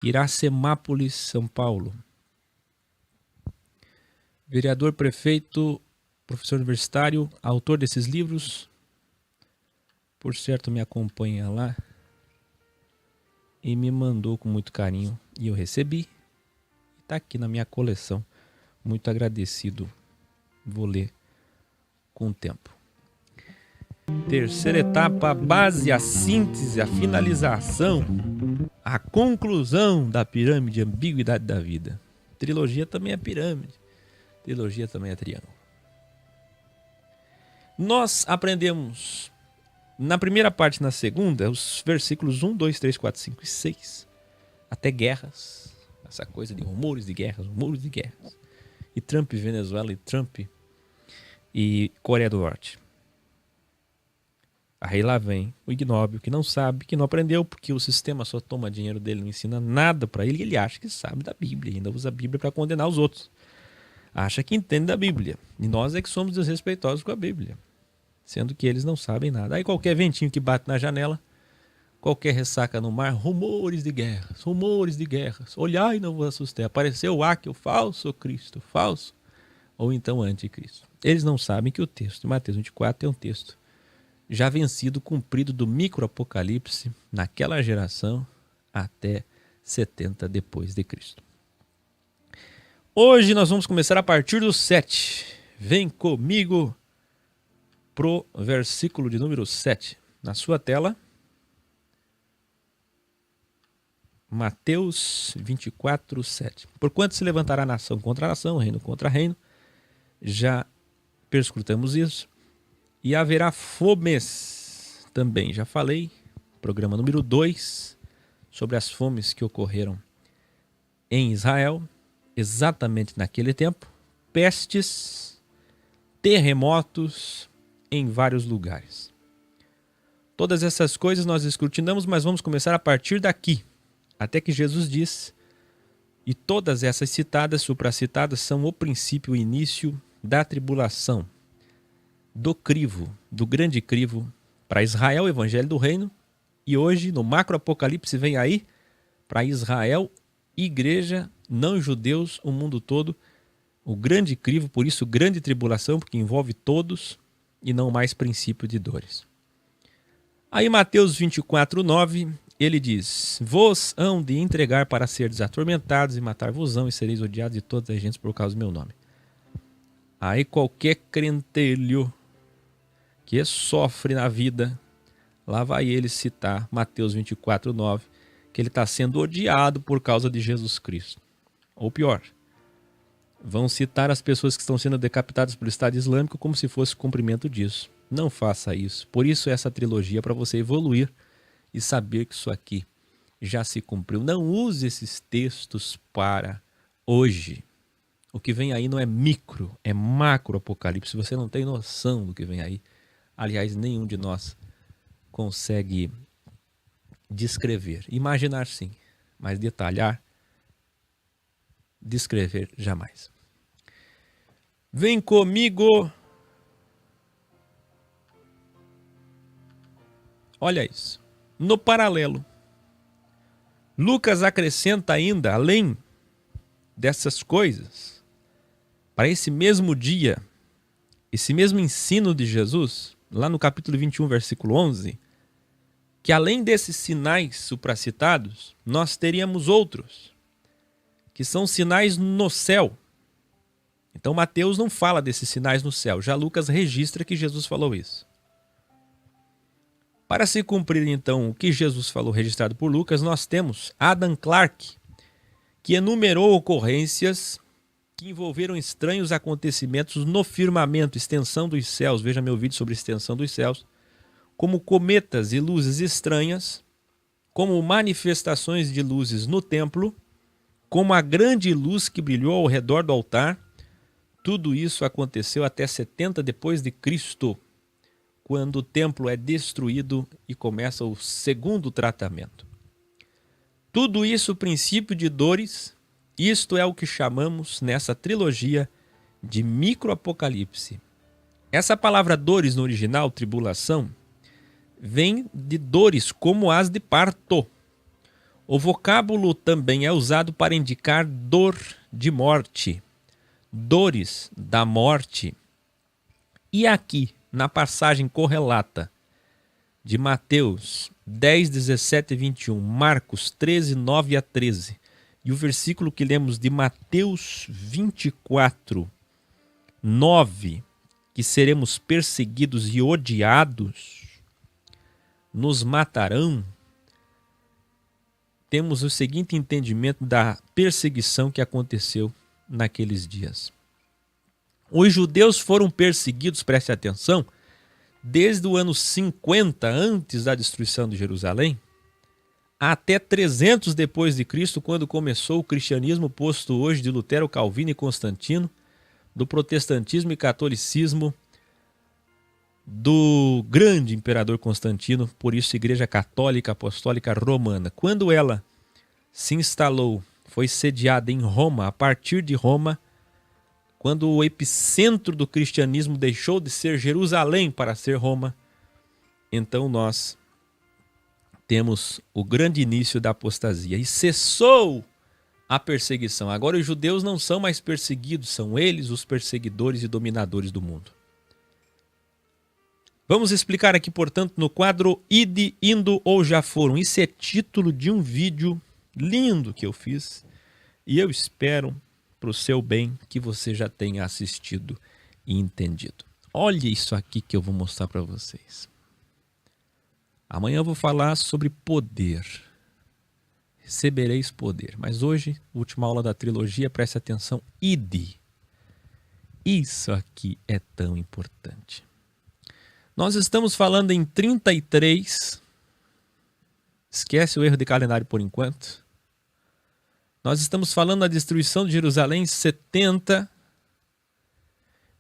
Iracemápolis, São Paulo. Vereador, prefeito, professor universitário, autor desses livros. Por certo, me acompanha lá e me mandou com muito carinho. E eu recebi. Está aqui na minha coleção. Muito agradecido. Vou ler com o tempo. Terceira etapa, a base, a síntese, a finalização, a conclusão da pirâmide, ambiguidade da vida. Trilogia também é pirâmide. Trilogia também é triângulo. Nós aprendemos na primeira parte e na segunda, os versículos 1, 2, 3, 4, 5 e 6, até guerras, essa coisa de rumores de guerras, e Trump, Venezuela, e Trump e Coreia do Norte. Aí lá vem o ignóbil, que não sabe, que não aprendeu, porque o sistema só toma dinheiro dele, não ensina nada para ele, e ele acha que sabe da Bíblia, ainda usa a Bíblia para condenar os outros. Acha que entende da Bíblia, e nós é que somos desrespeitosos com a Bíblia, sendo que eles não sabem nada. Aí qualquer ventinho que bate na janela, qualquer ressaca no mar, rumores de guerras, olhai, não vos assustei, apareceu o Aquio, falso Cristo, falso, ou então anticristo. Eles não sabem que o texto de Mateus 24 é um texto já vencido, cumprido do microapocalipse naquela geração até 70 depois de Cristo. Hoje nós vamos começar a partir do 7. Vem comigo pro versículo de número 7. Na sua tela, Mateus 24, 7. Porquanto se levantará nação contra nação, reino contra reino, já perscrutamos isso. E haverá fomes, também já falei, programa número 2, sobre as fomes que ocorreram em Israel, exatamente naquele tempo, pestes, terremotos em vários lugares. Todas essas coisas nós escrutinamos, mas vamos começar a partir daqui, até que Jesus diz, e todas essas citadas, supracitadas, são o princípio, o início da tribulação, do crivo, do grande crivo para Israel, o evangelho do reino, e hoje no macro apocalipse vem aí para Israel, igreja, não judeus, o mundo todo, o grande crivo, por isso grande tribulação, porque envolve todos e não mais princípio de dores. Aí Mateus 24, 9, ele diz, vos hão de entregar para seres atormentados e matar-vos-ão e sereis odiados de todas as gentes por causa do meu nome. Aí qualquer crentelho que sofre na vida, lá vai ele citar Mateus 24, 9, que ele está sendo odiado por causa de Jesus Cristo. Ou pior, vão citar as pessoas que estão sendo decapitadas pelo Estado Islâmico como se fosse cumprimento disso. Não faça isso. Por isso essa trilogia, para você evoluir e saber que isso aqui já se cumpriu. Não use esses textos para hoje. O que vem aí não é micro, é macro apocalipse. Você não tem noção do que vem aí. Aliás, nenhum de nós consegue descrever. Imaginar sim, mas detalhar, descrever jamais. Vem comigo. Olha isso. No paralelo, Lucas acrescenta ainda, além dessas coisas, para esse mesmo dia, esse mesmo ensino de Jesus, lá no capítulo 21, versículo 11, que além desses sinais supracitados, nós teríamos outros, que são sinais no céu. Então Mateus não fala desses sinais no céu, já Lucas registra que Jesus falou isso. Para se cumprir então o que Jesus falou registrado por Lucas, nós temos Adam Clarke, que enumerou ocorrências que envolveram estranhos acontecimentos no firmamento, extensão dos céus, veja meu vídeo sobre extensão dos céus, como cometas e luzes estranhas, como manifestações de luzes no templo, como a grande luz que brilhou ao redor do altar. Tudo isso aconteceu até 70 depois de Cristo, quando o templo é destruído e começa o segundo tratamento. Tudo isso, princípio de dores, isto é o que chamamos nessa trilogia de microapocalipse. Essa palavra dores no original, tribulação, vem de dores como as de parto. O vocábulo também é usado para indicar dor de morte, dores da morte. E aqui, na passagem correlata de Mateus 10, 17 e 21, Marcos 13, 9 a 13, e o versículo que lemos de Mateus 24, 9, que seremos perseguidos e odiados, nos matarão, temos o seguinte entendimento da perseguição que aconteceu naqueles dias. Os judeus foram perseguidos, preste atenção, desde o ano 50 antes da destruição de Jerusalém, até 300 depois de Cristo, quando começou o cristianismo posto hoje de Lutero, Calvino e Constantino, do protestantismo e catolicismo do grande imperador Constantino, por isso Igreja Católica Apostólica Romana. Quando ela se instalou, foi sediada em Roma, a partir de Roma, quando o epicentro do cristianismo deixou de ser Jerusalém para ser Roma, então nós temos o grande início da apostasia e cessou a perseguição. Agora os judeus não são mais perseguidos, são eles os perseguidores e dominadores do mundo. Vamos explicar aqui, portanto, no quadro Ide, Indo ou Já Foram. Isso é título de um vídeo lindo que eu fiz e eu espero, para o seu bem, que você já tenha assistido e entendido. Olha isso aqui que eu vou mostrar para vocês. Amanhã eu vou falar sobre poder. Recebereis poder. Mas hoje, última aula da trilogia, preste atenção. Ide. Isso aqui é tão importante. Nós estamos falando em 33. Esquece o erro de calendário por enquanto. Nós estamos falando da destruição de Jerusalém em 70.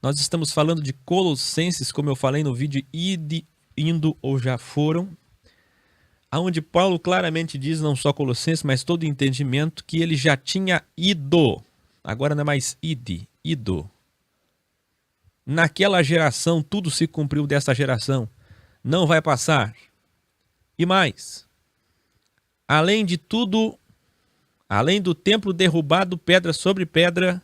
Nós estamos falando de Colossenses, como eu falei no vídeo Ide, Indo ou Já Foram, aonde Paulo claramente diz, não só Colossenses, mas todo o entendimento, que ele já tinha ido. Agora não é mais ide, ido. Naquela geração, tudo se cumpriu dessa geração. Não vai passar. E mais, além de tudo, além do templo derrubado, pedra sobre pedra,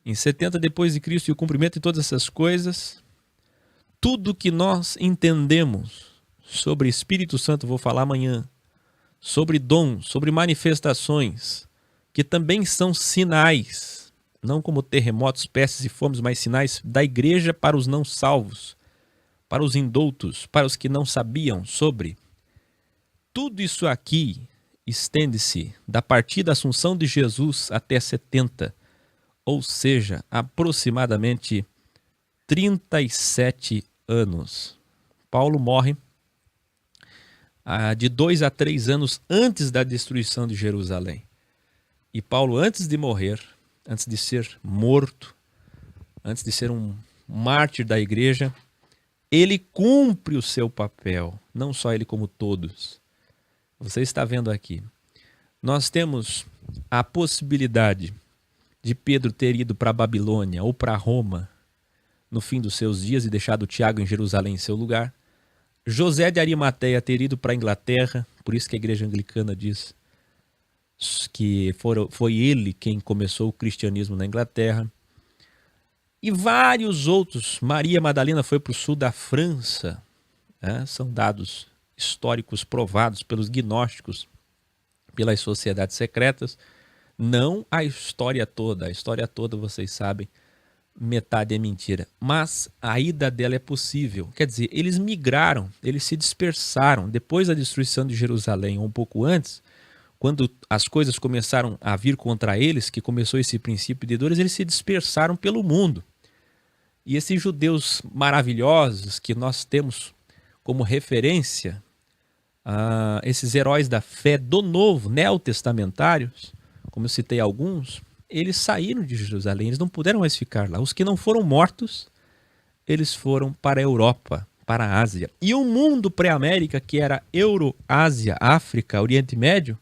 em 70 depois de Cristo e o cumprimento de todas essas coisas, tudo que nós entendemos sobre Espírito Santo, vou falar amanhã, sobre dons, sobre manifestações, que também são sinais, não como terremotos, pestes e fomes, mas sinais da igreja para os não salvos, para os indoutos, para os que não sabiam sobre. Tudo isso aqui estende-se da partida da Assunção de Jesus até 70, ou seja, aproximadamente 37 anos. Paulo morre de 2 a 3 anos antes da destruição de Jerusalém. E Paulo, antes de morrer, antes de ser morto, antes de ser um mártir da igreja, ele cumpre o seu papel, não só ele como todos. Você está vendo aqui. Nós temos a possibilidade de Pedro ter ido para a Babilônia ou para Roma no fim dos seus dias e deixado Tiago em Jerusalém em seu lugar. José de Arimateia ter ido para a Inglaterra, por isso que a igreja anglicana diz que foi ele quem começou o cristianismo na Inglaterra. E vários outros. Maria Madalena foi para o sul da França. São dados históricos provados pelos gnósticos, pelas sociedades secretas. Não a história toda. A história toda, vocês sabem, metade é mentira. Mas a ida dela é possível. Quer dizer, eles migraram, eles se dispersaram. Depois da destruição de Jerusalém, ou um pouco antes, quando as coisas começaram a vir contra eles, que começou esse princípio de dores, eles se dispersaram pelo mundo. E esses judeus maravilhosos que nós temos como referência, esses heróis da fé do novo, neotestamentários, como eu citei alguns, eles saíram de Jerusalém, eles não puderam mais ficar lá. Os que não foram mortos, eles foram para a Europa, para a Ásia. E o mundo pré-América, que era Euro-Ásia, África, Oriente Médio,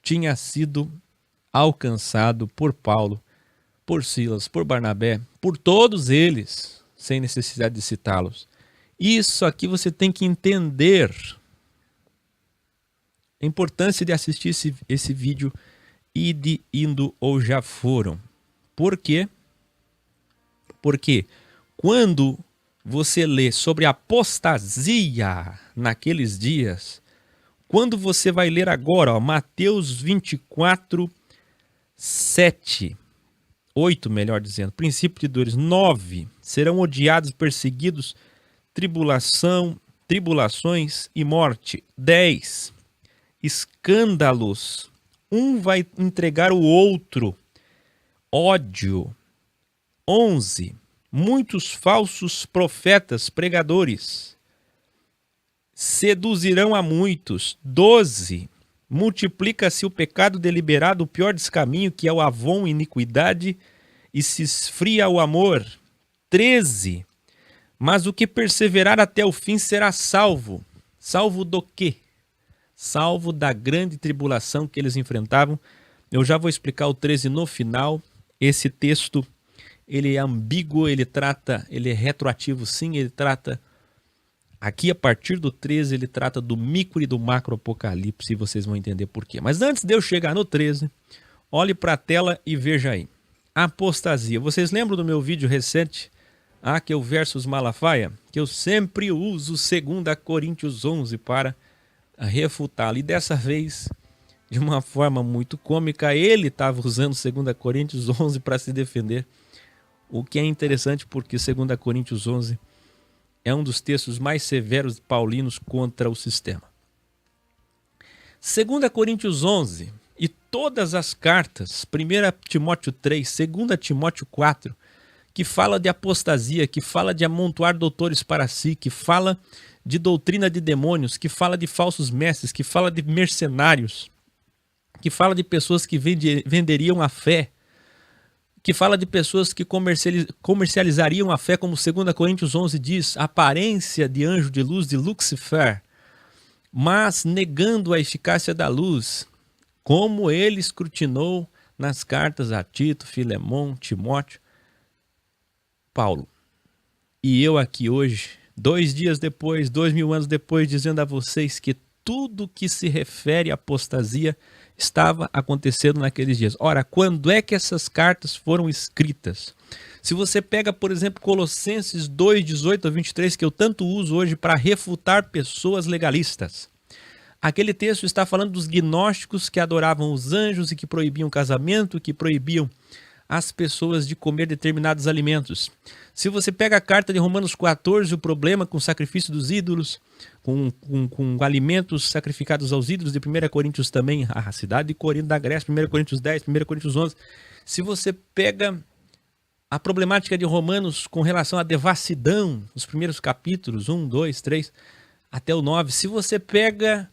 tinha sido alcançado por Paulo, por Silas, por Barnabé, por todos eles, sem necessidade de citá-los. Isso aqui você tem que entender. A importância de assistir esse vídeo indo ou já foram. Por quê? Porque quando você lê sobre apostasia naqueles dias, quando você vai ler agora, ó, Mateus 24, 7, 8, melhor dizendo, princípio de dores, 9, serão odiados, perseguidos, tribulações e morte. 10, escândalos, um vai entregar o outro, ódio. 11, muitos falsos profetas, pregadores, seduzirão a muitos. 12, multiplica-se o pecado deliberado, o pior descaminho, que é o avon, iniquidade, e se esfria o amor. 13, mas o que perseverar até o fim será salvo. Salvo do quê? Salvo da grande tribulação que eles enfrentavam. Eu já vou explicar o 13 no final. Esse texto, ele é ambíguo, ele é retroativo sim, ele trata, aqui a partir do 13, ele trata do micro e do macro apocalipse, e vocês vão entender por quê. Mas antes de eu chegar no 13, olhe para a tela e veja aí. Apostasia. Vocês lembram do meu vídeo recente, que é o Versus Malafaia? Que eu sempre uso 2 Coríntios 11 para refutá-lo. E dessa vez, de uma forma muito cômica, ele estava usando 2 Coríntios 11 para se defender. O que é interessante porque 2 Coríntios 11 é um dos textos mais severos paulinos contra o sistema. 2 Coríntios 11 e todas as cartas, 1 Timóteo 3, 2 Timóteo 4, que fala de apostasia, que fala de amontoar doutores para si, que fala de doutrina de demônios, que fala de falsos mestres, que fala de mercenários, que fala de pessoas que venderiam a fé, que fala de pessoas que comercializariam a fé, como 2 Coríntios 11 diz, aparência de anjo de luz, de Lucifer, mas negando a eficácia da luz, como ele escrutinou nas cartas a Tito, Filemon, Timóteo, Paulo. E eu aqui hoje, 2 dias depois, 2000 anos depois, dizendo a vocês que tudo que se refere à apostasia estava acontecendo naqueles dias. Ora, quando é que essas cartas foram escritas? Se você pega, por exemplo, Colossenses 2, 18 a 23, que eu tanto uso hoje para refutar pessoas legalistas. Aquele texto está falando dos gnósticos que adoravam os anjos e que proibiam o casamento, que proibiam as pessoas de comer determinados alimentos. Se você pega a carta de Romanos 14, o problema com o sacrifício dos ídolos, com alimentos sacrificados aos ídolos, de 1 Coríntios também, a cidade de Corinto da Grécia, 1 Coríntios 10, 1 Coríntios 11. Se você pega a problemática de Romanos com relação à devassidão, os primeiros capítulos, 1, 2, 3, até o 9, se você pega,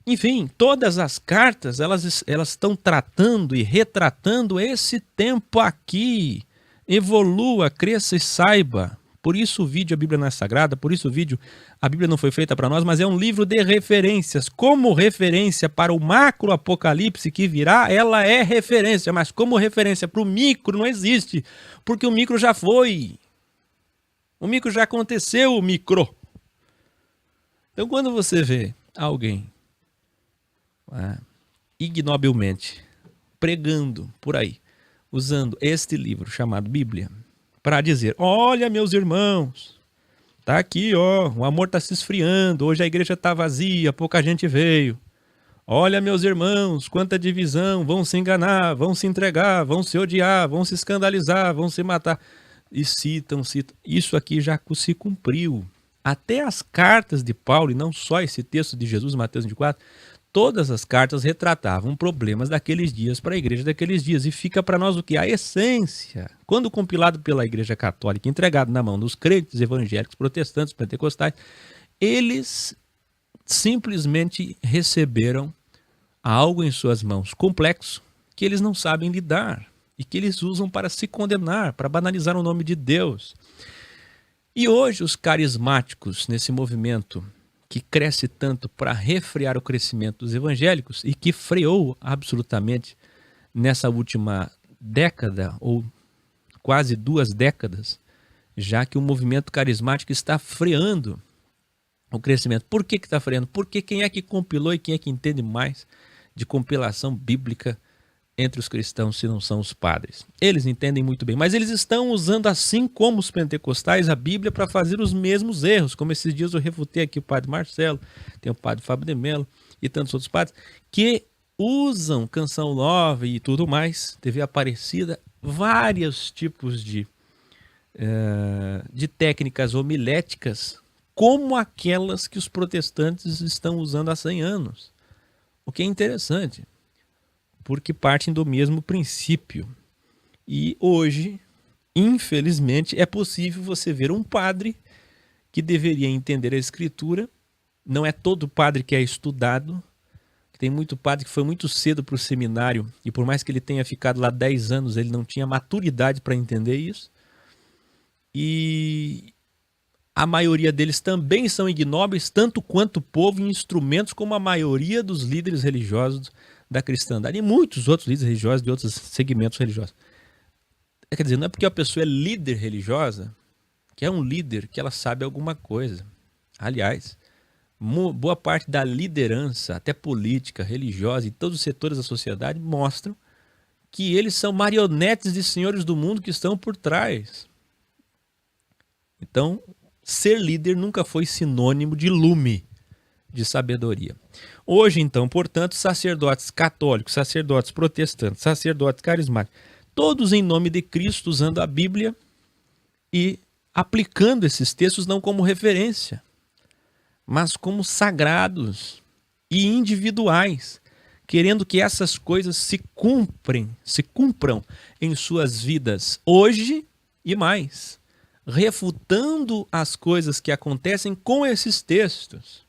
enfim, todas as cartas, elas estão tratando e retratando esse tempo aqui. Evolua, cresça e saiba. Por isso o vídeo A Bíblia Não é Sagrada, por isso o vídeo A Bíblia Não Foi Feita para Nós, mas é um livro de referências. Como referência para o macro apocalipse que virá, ela é referência, mas como referência para o micro não existe, porque o micro já foi. O micro já aconteceu, o micro. Então quando você vê alguém ignobilmente pregando por aí, usando este livro chamado Bíblia, para dizer, olha meus irmãos, tá aqui, ó, o amor tá se esfriando, hoje a igreja tá vazia, pouca gente veio. Olha meus irmãos, quanta divisão, vão se enganar, vão se entregar, vão se odiar, vão se escandalizar, vão se matar. E citam. Isso aqui já se cumpriu. Até as cartas de Paulo, e não só esse texto de Jesus, Mateus 24, todas as cartas retratavam problemas daqueles dias para a igreja daqueles dias. E fica para nós o que? A essência. Quando compilado pela Igreja Católica, entregado na mão dos crentes evangélicos, protestantes, pentecostais, eles simplesmente receberam algo em suas mãos complexo que eles não sabem lidar e que eles usam para se condenar, para banalizar o nome de Deus. E hoje os carismáticos nesse movimento que cresce tanto para refrear o crescimento dos evangélicos e que freou absolutamente nessa última década, ou quase 2 décadas, já que o movimento carismático está freando o crescimento. Por que está freando? Porque quem é que compilou e quem é que entende mais de compilação bíblica entre os cristãos, se não são os padres? Eles entendem muito bem, mas eles estão usando, assim como os pentecostais, a Bíblia para fazer os mesmos erros, como esses dias eu refutei aqui o padre Marcelo, tem o padre Fábio de Mello e tantos outros padres, que usam Canção Nova e tudo mais, TV Aparecida, vários tipos de técnicas homiléticas, como aquelas que os protestantes estão usando há 100 anos. O que é interessante, porque partem do mesmo princípio. E hoje, infelizmente, é possível você ver um padre que deveria entender a Escritura. Não é todo padre que é estudado. Tem muito padre que foi muito cedo para o seminário e por mais que ele tenha ficado lá 10 anos, ele não tinha maturidade para entender isso. E a maioria deles também são ignóbeis, tanto quanto o povo, em instrumentos, como a maioria dos líderes religiosos da cristandade e muitos outros líderes religiosos de outros segmentos religiosos. Quer dizer, não é porque a pessoa é líder religiosa que é um líder que ela sabe alguma coisa. Aliás, boa parte da liderança, até política, religiosa e todos os setores da sociedade mostram que eles são marionetes de senhores do mundo que estão por trás. Então, ser líder nunca foi sinônimo de lume, de sabedoria. Hoje, então, portanto, sacerdotes católicos, sacerdotes protestantes, sacerdotes carismáticos, todos em nome de Cristo, usando a Bíblia e aplicando esses textos não como referência, mas como sagrados e individuais, querendo que essas coisas se cumpram em suas vidas hoje e mais, refutando as coisas que acontecem com esses textos.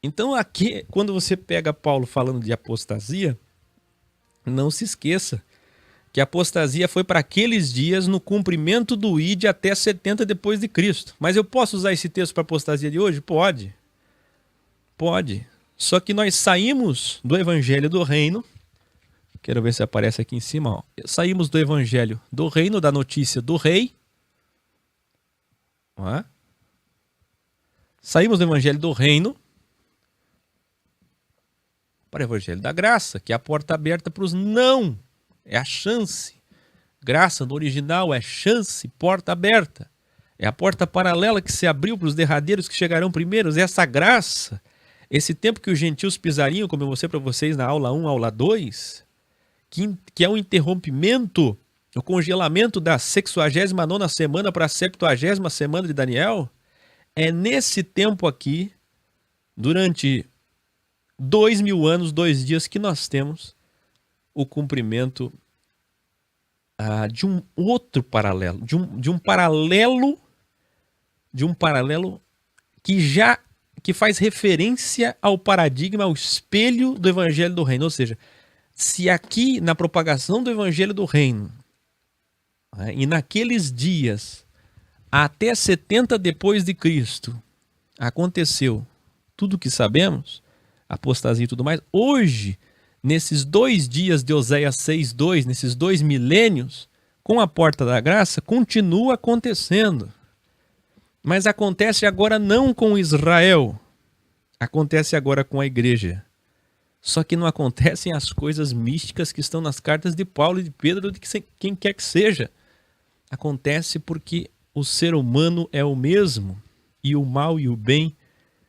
Então aqui, quando você pega Paulo falando de apostasia, não se esqueça que a apostasia foi para aqueles dias no cumprimento do Ide até 70 depois de Cristo. Mas eu posso usar esse texto para a apostasia de hoje? Pode. Pode. Só que nós saímos do Evangelho do Reino. Quero ver se aparece aqui em cima. Ó. Saímos do Evangelho do Reino, da notícia do rei. Ó. Saímos do Evangelho do Reino para o Evangelho da Graça, que é a porta aberta para os não. É a chance. Graça no original é chance, porta aberta. É a porta paralela que se abriu para os derradeiros que chegarão primeiros. Essa graça, esse tempo que os gentios pisariam, como eu mostrei para vocês na aula 1, aula 2, que é o interrompimento, o congelamento da 69ª semana para a 70ª semana de Daniel, é nesse tempo aqui, durante 2000 anos, 2 dias, que nós temos o cumprimento de um outro paralelo, de um paralelo que faz referência ao paradigma, ao espelho do Evangelho do Reino. Ou seja, se aqui na propagação do Evangelho do Reino, e naqueles dias, até 70 depois de Cristo, aconteceu tudo o que sabemos, apostasia e tudo mais, hoje, nesses 2 dias de Oséias 6:2, nesses 2 milênios, com a porta da graça, continua acontecendo. Mas acontece agora não com Israel, acontece agora com a igreja. Só que não acontecem as coisas místicas que estão nas cartas de Paulo e de Pedro, de quem quer que seja. Acontece porque o ser humano é o mesmo, e o mal e o bem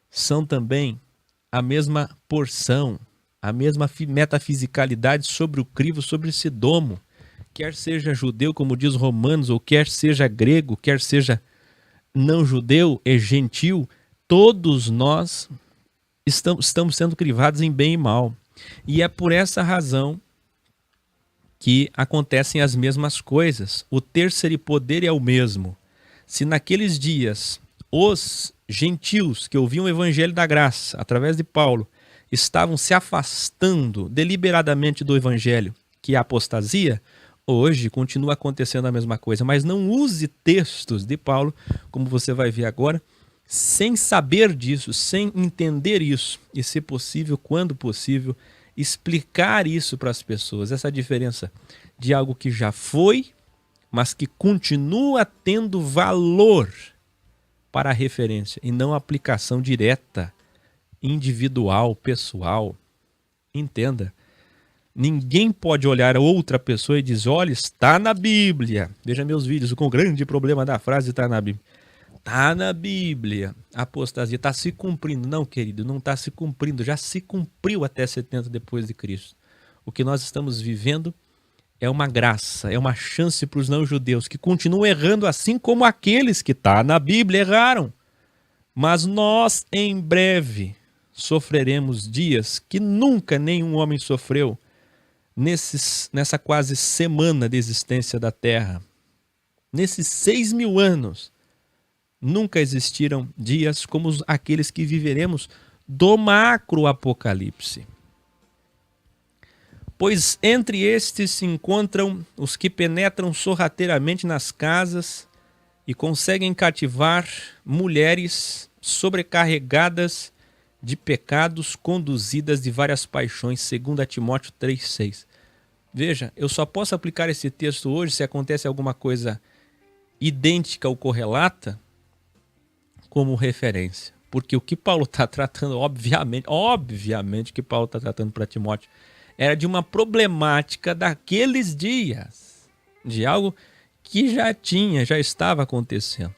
são também a mesma porção, a mesma metafisicalidade sobre o crivo, sobre esse domo. Quer seja judeu, como diz Romanos, ou quer seja grego, quer seja não judeu e gentil, todos nós estamos sendo crivados em bem e mal. E é por essa razão que acontecem as mesmas coisas. O terceiro poder é o mesmo. Se naqueles dias os gentios que ouviam o evangelho da graça, através de Paulo, estavam se afastando deliberadamente do evangelho, que é a apostasia, hoje continua acontecendo a mesma coisa. Mas não use textos de Paulo, como você vai ver agora, sem saber disso, sem entender isso, e, se possível, quando possível, explicar isso para as pessoas. Essa diferença de algo que já foi, mas que continua tendo valor para a referência e não a aplicação direta, individual, pessoal. Entenda. Ninguém pode olhar outra pessoa e dizer, olha, está na Bíblia. Veja meus vídeos com o grande problema da frase está na Bíblia. Está na Bíblia. A apostasia está se cumprindo. Não, querido, não está se cumprindo. Já se cumpriu até 70 depois de Cristo. O que nós estamos vivendo é uma graça, é uma chance para os não-judeus que continuam errando assim como aqueles que está na Bíblia erraram. Mas nós, em breve, sofreremos dias que nunca nenhum homem sofreu nessa quase semana de existência da Terra. Nesses 6.000 anos, nunca existiram dias como aqueles que viveremos do macro-apocalipse. Pois entre estes se encontram os que penetram sorrateiramente nas casas e conseguem cativar mulheres sobrecarregadas de pecados, conduzidas de várias paixões, segundo Timóteo 3,6. Veja, eu só posso aplicar esse texto hoje se acontece alguma coisa idêntica ou correlata como referência. Porque o que Paulo está tratando, obviamente o que Paulo está tratando para Timóteo, era de uma problemática daqueles dias, de algo que já estava acontecendo.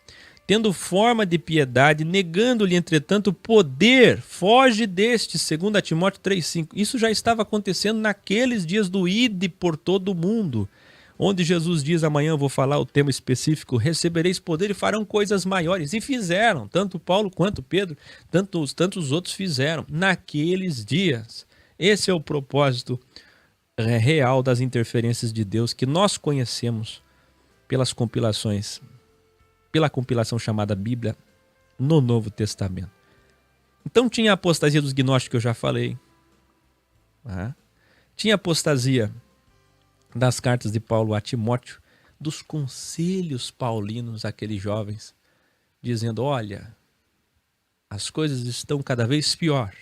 Tendo forma de piedade, negando-lhe, entretanto, poder, foge deste, segundo Timóteo 3,5. Isso já estava acontecendo naqueles dias do ide por todo o mundo, onde Jesus diz, amanhã eu vou falar o tema específico, recebereis poder e farão coisas maiores. E fizeram, tanto Paulo quanto Pedro, tantos outros fizeram, naqueles dias. Esse é o propósito real das interferências de Deus que nós conhecemos pela compilação chamada Bíblia no Novo Testamento. Então tinha a apostasia dos gnósticos que eu já falei. Tinha a apostasia das cartas de Paulo a Timóteo, dos conselhos paulinos àqueles jovens, dizendo, olha, as coisas estão cada vez pior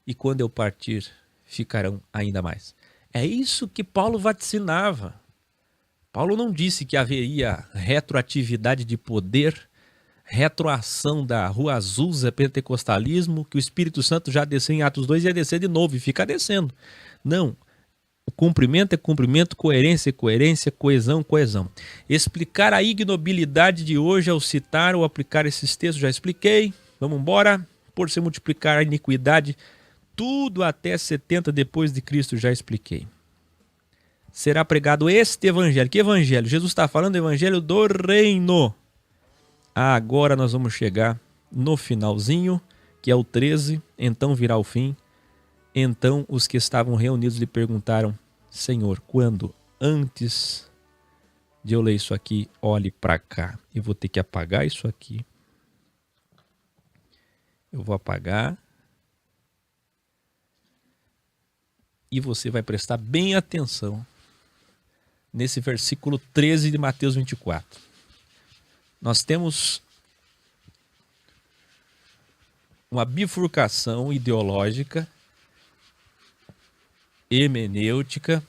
e quando eu partir ficarão ainda mais. É isso que Paulo vaticinava. Paulo não disse que haveria retroatividade de poder, retroação da Rua Azusa, pentecostalismo, que o Espírito Santo já desceu em Atos 2 e ia descer de novo e fica descendo. Não. O cumprimento é cumprimento, coerência é coerência, coesão, coesão. Explicar a ignobilidade de hoje ao citar ou aplicar esses textos, já expliquei. Vamos embora. Por se multiplicar a iniquidade, tudo até 70 depois de Cristo, já expliquei. Será pregado este evangelho. Que evangelho? Jesus está falando do evangelho do reino. Agora nós vamos chegar no finalzinho, que é o 13, então virá o fim. Então os que estavam reunidos lhe perguntaram, Senhor, quando? Antes de eu ler isso aqui, olhe para cá. Eu vou ter que apagar isso aqui. Eu vou apagar. E você vai prestar bem atenção nesse versículo 13 de Mateus 24. Nós temos uma bifurcação ideológica, hermenêutica,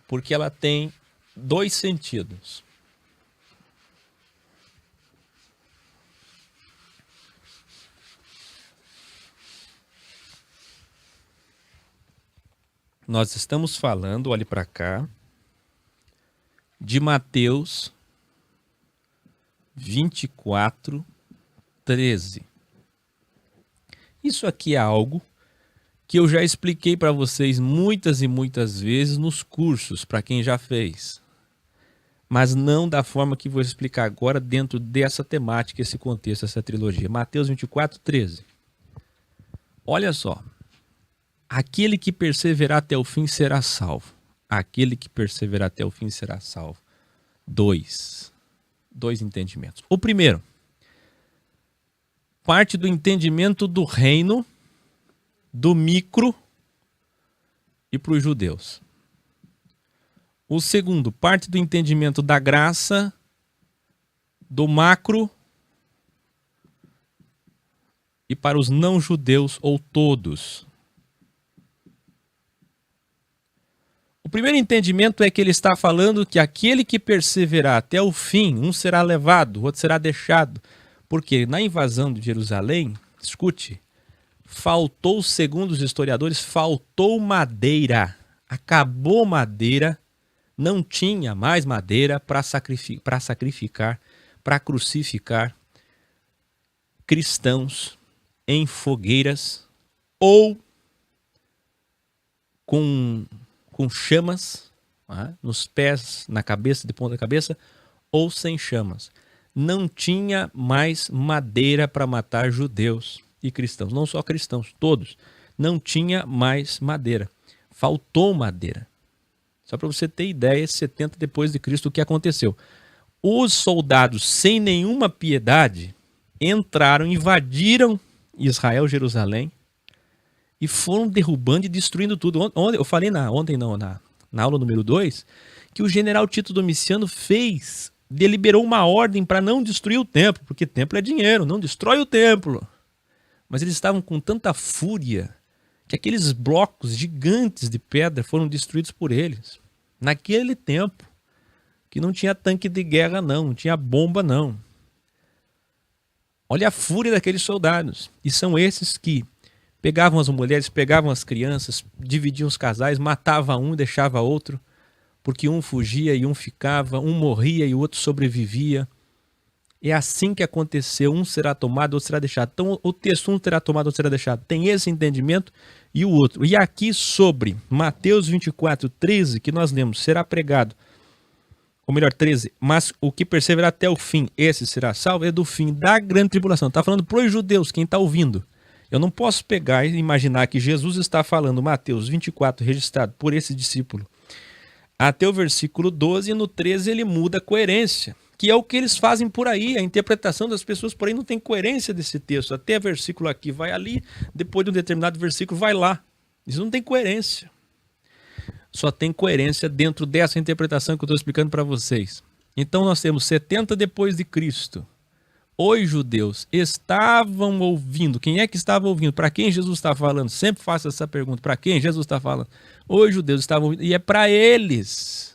porque ela tem dois sentidos. Nós estamos falando, olhe para cá, de Mateus 24, 13. Isso aqui é algo que eu já expliquei para vocês muitas e muitas vezes nos cursos, para quem já fez. Mas não da forma que vou explicar agora dentro dessa temática, esse contexto, essa trilogia. Mateus 24, 13. Olha só. Aquele que perseverar até o fim será salvo. Aquele que perseverar até o fim será salvo. Dois entendimentos. O primeiro, parte do entendimento do reino, do micro e para os judeus. O segundo, parte do entendimento da graça, do macro e para os não-judeus ou todos. O primeiro entendimento é que ele está falando que aquele que perseverar até o fim, um será levado, o outro será deixado. Porque na invasão de Jerusalém, escute, faltou, segundo os historiadores, faltou madeira. Acabou madeira, não tinha mais madeira para sacrificar, para crucificar cristãos em fogueiras ou com chamas nos pés, na cabeça, de ponta cabeça, ou sem chamas. Não tinha mais madeira para matar judeus e cristãos, não só cristãos, todos. Não tinha mais madeira. Faltou madeira. Só para você ter ideia, 70 depois de Cristo, o que aconteceu? Os soldados, sem nenhuma piedade, entraram, invadiram Israel, Jerusalém, e foram derrubando e destruindo tudo. Eu falei na aula número 2, que o general Tito Domiciano deliberou uma ordem para não destruir o templo, porque templo é dinheiro, não destrói o templo. Mas eles estavam com tanta fúria que aqueles blocos gigantes de pedra foram destruídos por eles. Naquele tempo, que não tinha tanque de guerra não tinha bomba não. Olha a fúria daqueles soldados. E são esses que pegavam as mulheres, pegavam as crianças, dividiam os casais, matava um e deixava outro, porque um fugia e um ficava, um morria e o outro sobrevivia. É assim que aconteceu, um será tomado, outro será deixado. Então o texto, um será tomado, outro será deixado, tem esse entendimento e o outro. E aqui sobre Mateus 24, 13, que nós lemos, será pregado, ou melhor, 13, mas o que perseverar até o fim, esse será salvo, é do fim da grande tribulação. Está falando para os judeus, quem está ouvindo. Eu não posso pegar e imaginar que Jesus está falando, Mateus 24, registrado por esse discípulo, até o versículo 12, e no 13 ele muda a coerência, que é o que eles fazem por aí, a interpretação das pessoas por aí não tem coerência desse texto, até versículo aqui vai ali, depois de um determinado versículo vai lá, isso não tem coerência, só tem coerência dentro dessa interpretação que eu estou explicando para vocês. Então nós temos 70 depois de Cristo, os judeus estavam ouvindo, quem é que estava ouvindo, para quem Jesus está falando, sempre faço essa pergunta, para quem Jesus está falando, os judeus estavam ouvindo, e é para eles.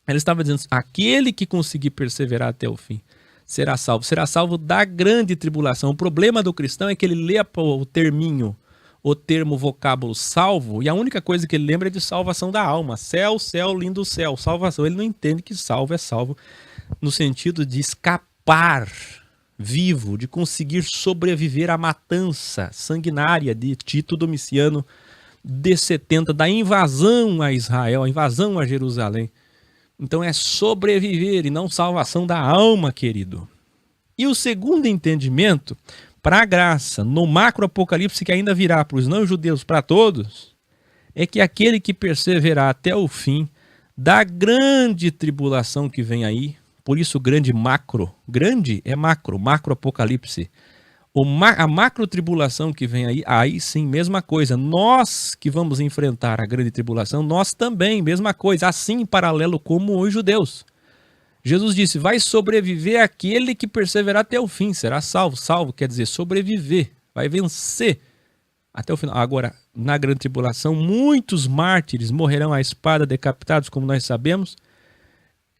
Ele estava dizendo, aquele que conseguir perseverar até o fim será salvo da grande tribulação. O problema do cristão é que ele lê o termo vocábulo salvo, e a única coisa que ele lembra é de salvação da alma. Céu, céu, lindo céu, salvação. Ele não entende que salvo é salvo no sentido de escapar vivo, de conseguir sobreviver à matança sanguinária de Tito Domiciano de 70, da invasão a Israel, a invasão a Jerusalém. Então é sobreviver e não salvação da alma, querido. E o segundo entendimento, para a graça, no macro apocalipse que ainda virá para os não-judeus, para todos, é que aquele que perseverar até o fim da grande tribulação que vem aí, por isso grande é macro apocalipse, a macro tribulação que vem aí sim, mesma coisa. Nós que vamos enfrentar a grande tribulação, nós também, mesma coisa, assim em paralelo como os judeus. Jesus disse, vai sobreviver aquele que perseverar até o fim, será salvo. Salvo quer dizer sobreviver, vai vencer até o final. Agora, na grande tribulação, muitos mártires morrerão à espada, decapitados, como nós sabemos.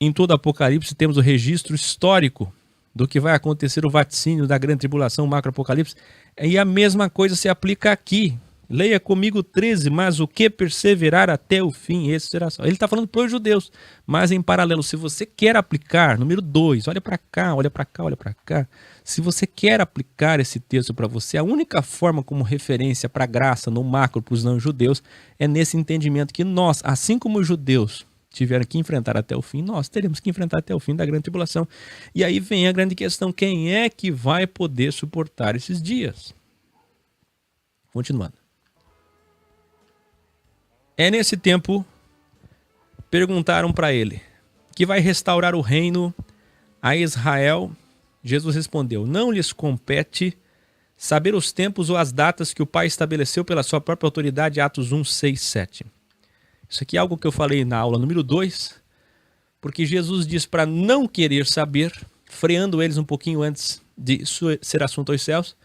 Em todo Apocalipse temos o registro histórico do que vai acontecer, o vaticínio da grande tribulação, o macro-apocalipse, e a mesma coisa se aplica aqui. Leia comigo 13, mas o que perseverar até o fim, esse será salvo. Ele está falando para os judeus, mas em paralelo, se você quer aplicar, número 2, olha para cá, olha para cá, olha para cá, se você quer aplicar esse texto para você, a única forma como referência para a graça no macro para os não-judeus é nesse entendimento que nós, assim como os judeus, tiveram que enfrentar até o fim, nós teremos que enfrentar até o fim da grande tribulação. E aí vem a grande questão, quem é que vai poder suportar esses dias? Continuando. É nesse tempo, perguntaram para ele, que vai restaurar o reino a Israel. Jesus respondeu, não lhes compete saber os tempos ou as datas que o Pai estabeleceu pela sua própria autoridade, Atos 1, 6, 7. Isso aqui é algo que eu falei na aula número 2, porque Jesus diz para não querer saber, freando eles um pouquinho antes de ser assunto aos céus,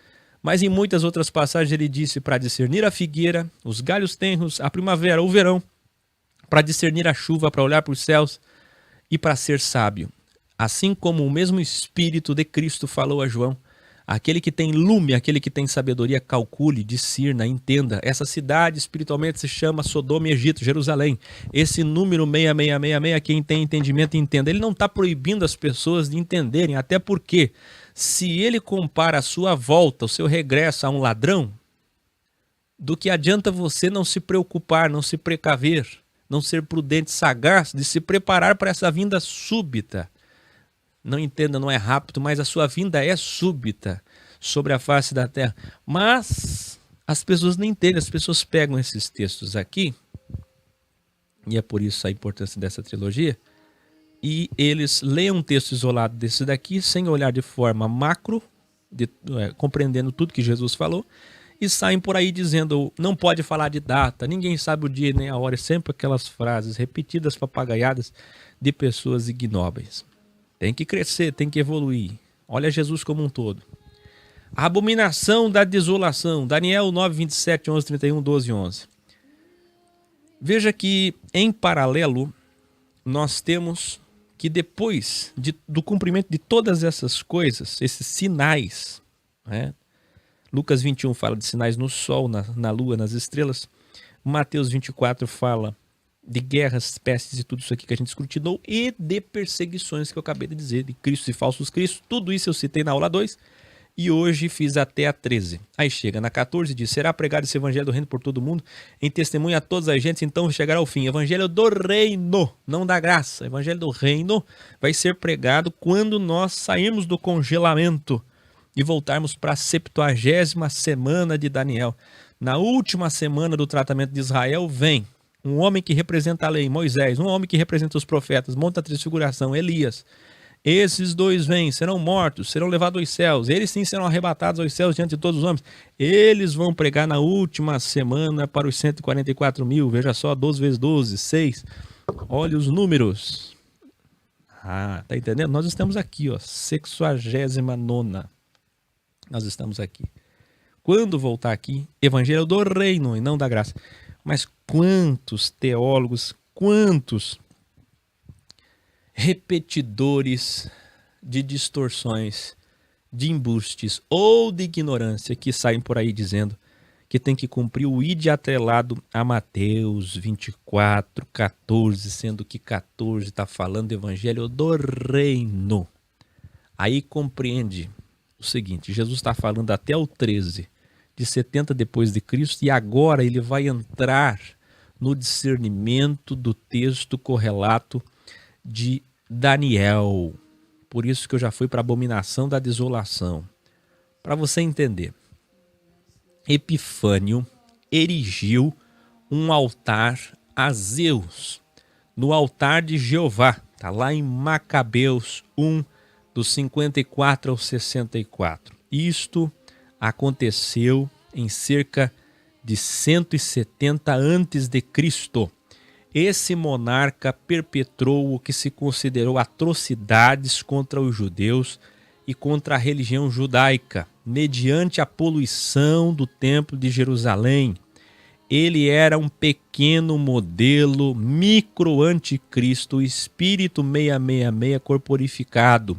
mas em muitas outras passagens ele disse para discernir a figueira, os galhos tenros, a primavera, o verão, para discernir a chuva, para olhar para os céus e para ser sábio. Assim como o mesmo Espírito de Cristo falou a João, aquele que tem lume, aquele que tem sabedoria, calcule, discirna, entenda. Essa cidade espiritualmente se chama Sodoma e Egito, Jerusalém. Esse número 6666, quem tem entendimento entenda. Ele não está proibindo as pessoas de entenderem, até porque se ele compara a sua volta, o seu regresso a um ladrão, do que adianta você não se preocupar, não se precaver, não ser prudente, sagaz, de se preparar para essa vinda súbita. Não entenda, não é rápido, mas a sua vinda é súbita sobre a face da terra. Mas as pessoas não entendem, as pessoas pegam esses textos aqui, e é por isso a importância dessa trilogia, e eles leem um texto isolado desse daqui, sem olhar de forma macro, compreendendo tudo que Jesus falou, e saem por aí dizendo, não pode falar de data, ninguém sabe o dia nem a hora, sempre aquelas frases repetidas, papagaiadas de pessoas ignóbeis. Tem que crescer, tem que evoluir. Olha Jesus como um todo. A abominação da desolação. Daniel 9, 27, 11, 31, 12 e 11. Veja que, em paralelo, nós temos que depois do cumprimento de todas essas coisas, esses sinais, né? Lucas 21 fala de sinais no sol, na lua, nas estrelas. Mateus 24 fala de guerras, pestes e tudo isso aqui que a gente escrutinou, e de perseguições que eu acabei de dizer, de cristos e falsos cristos. Tudo isso eu citei na aula 2 e hoje fiz até a 13. Aí chega na 14 e diz, será pregado esse evangelho do reino por todo mundo, em testemunho a todas as gentes, então chegará ao fim. Evangelho do reino, não da graça. Evangelho do reino vai ser pregado quando nós sairmos do congelamento e voltarmos para a 70ª semana de Daniel. Na última semana do tratamento de Israel vem um homem que representa a lei, Moisés, um homem que representa os profetas, monta a transfiguração, Elias. Esses dois vêm, serão mortos, serão levados aos céus, eles sim serão arrebatados aos céus diante de todos os homens. Eles vão pregar na última semana para os 144 mil, veja só, 12 vezes 12, 6. Olha os números. Ah, tá entendendo? Nós estamos aqui, ó, 69ª. Nós estamos aqui. Quando voltar aqui, evangelho do reino e não da graça. Mas quantos teólogos, quantos repetidores de distorções, de embustes ou de ignorância que saem por aí dizendo que tem que cumprir o ide atrelado a Mateus 24, 14, sendo que 14 está falando do evangelho do reino. Aí compreende o seguinte, Jesus está falando até o 13 de 70 depois de Cristo, e agora ele vai entrar no discernimento do texto correlato de Daniel. Por isso que eu já fui para a abominação da desolação. Para você entender, Epifânio erigiu um altar a Zeus, no altar de Jeová. Está lá em Macabeus 1, dos 54 ao 64. Isto aconteceu em cerca de 170 a.C. Esse monarca perpetrou o que se considerou atrocidades contra os judeus e contra a religião judaica, mediante a poluição do Templo de Jerusalém. Ele era um pequeno modelo micro-anticristo, espírito 666 corporificado.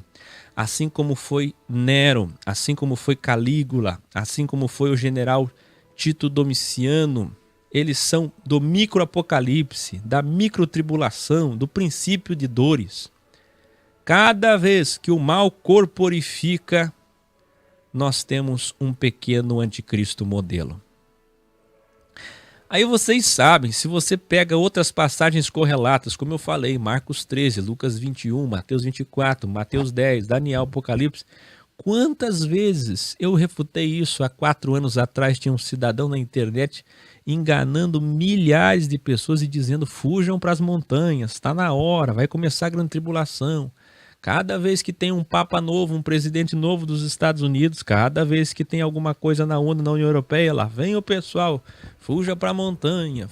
Assim como foi Nero, assim como foi Calígula, assim como foi o general Tito Domiciano, eles são do microapocalipse, da microtribulação, do princípio de dores. Cada vez que o mal corporifica, nós temos um pequeno anticristo modelo. Aí vocês sabem, se você pega outras passagens correlatas, como eu falei, Marcos 13, Lucas 21, Mateus 24, Mateus 10, Daniel, Apocalipse, quantas vezes eu refutei isso há 4 anos atrás? Tinha um cidadão na internet enganando milhares de pessoas e dizendo, fujam para as montanhas, está na hora, vai começar a grande tribulação. Cada vez que tem um papa novo, um presidente novo dos Estados Unidos, cada vez que tem alguma coisa na ONU, na União Europeia, lá vem o pessoal, fuja para a montanha,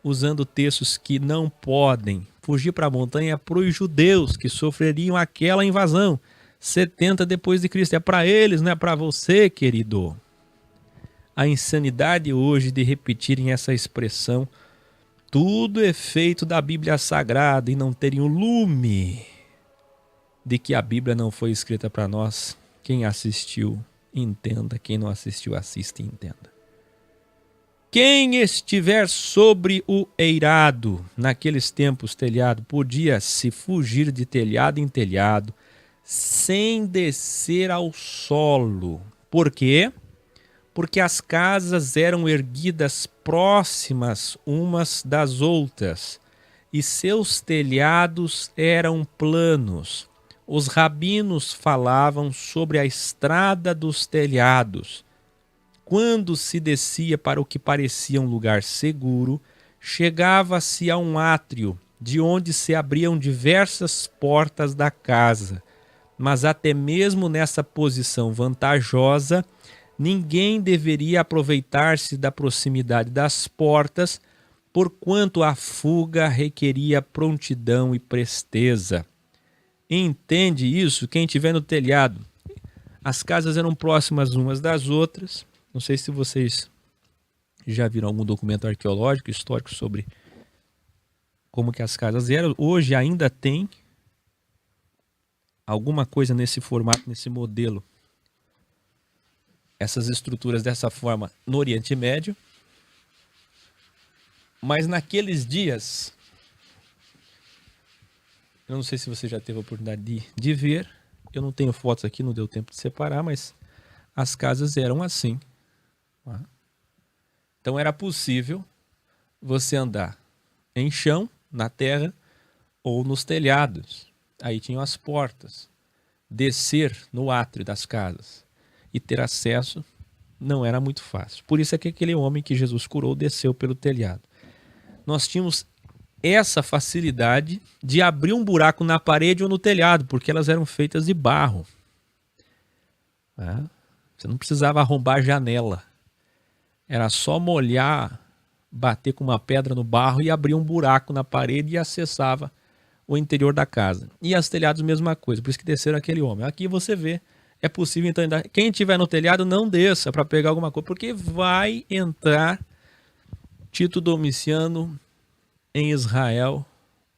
usando textos que não podem. Fugir para a montanha é para os judeus que sofreriam aquela invasão, 70 depois de Cristo. É para eles, não é para você, querido. A insanidade hoje de repetirem essa expressão tudo efeito da Bíblia Sagrada e não terem o lume de que a Bíblia não foi escrita para nós. Quem assistiu, entenda. Quem não assistiu, assista e entenda. Quem estiver sobre o eirado, naqueles tempos telhado, podia se fugir de telhado em telhado, sem descer ao solo. Por quê? Porque as casas eram erguidas próximas umas das outras, e seus telhados eram planos. Os rabinos falavam sobre a estrada dos telhados. Quando se descia para o que parecia um lugar seguro, chegava-se a um átrio, de onde se abriam diversas portas da casa. Mas até mesmo nessa posição vantajosa, ninguém deveria aproveitar-se da proximidade das portas, porquanto a fuga requeria prontidão e presteza. Entende isso? Quem estiver no telhado. As casas eram próximas umas das outras. Não sei se vocês já viram algum documento arqueológico, histórico sobre como que as casas eram. Hoje ainda tem alguma coisa nesse formato, nesse modelo. Essas estruturas dessa forma no Oriente Médio. Mas naqueles dias, eu não sei se você já teve a oportunidade de ver. Eu não tenho fotos aqui, não deu tempo de separar, mas as casas eram assim. Então era possível você andar em chão, na terra ou nos telhados. Aí tinham as portas. Descer no átrio das casas e ter acesso não era muito fácil. Por isso é que aquele homem que Jesus curou desceu pelo telhado. Nós tínhamos essa facilidade de abrir um buraco na parede ou no telhado, porque elas eram feitas de barro. Você não precisava arrombar a janela. Era só molhar, bater com uma pedra no barro e abrir um buraco na parede e acessava o interior da casa. E as telhados, mesma coisa. Por isso que desceram aquele homem. Aqui você vê, é possível então, quem estiver no telhado não desça para pegar alguma coisa, porque vai entrar Tito Domiciano em Israel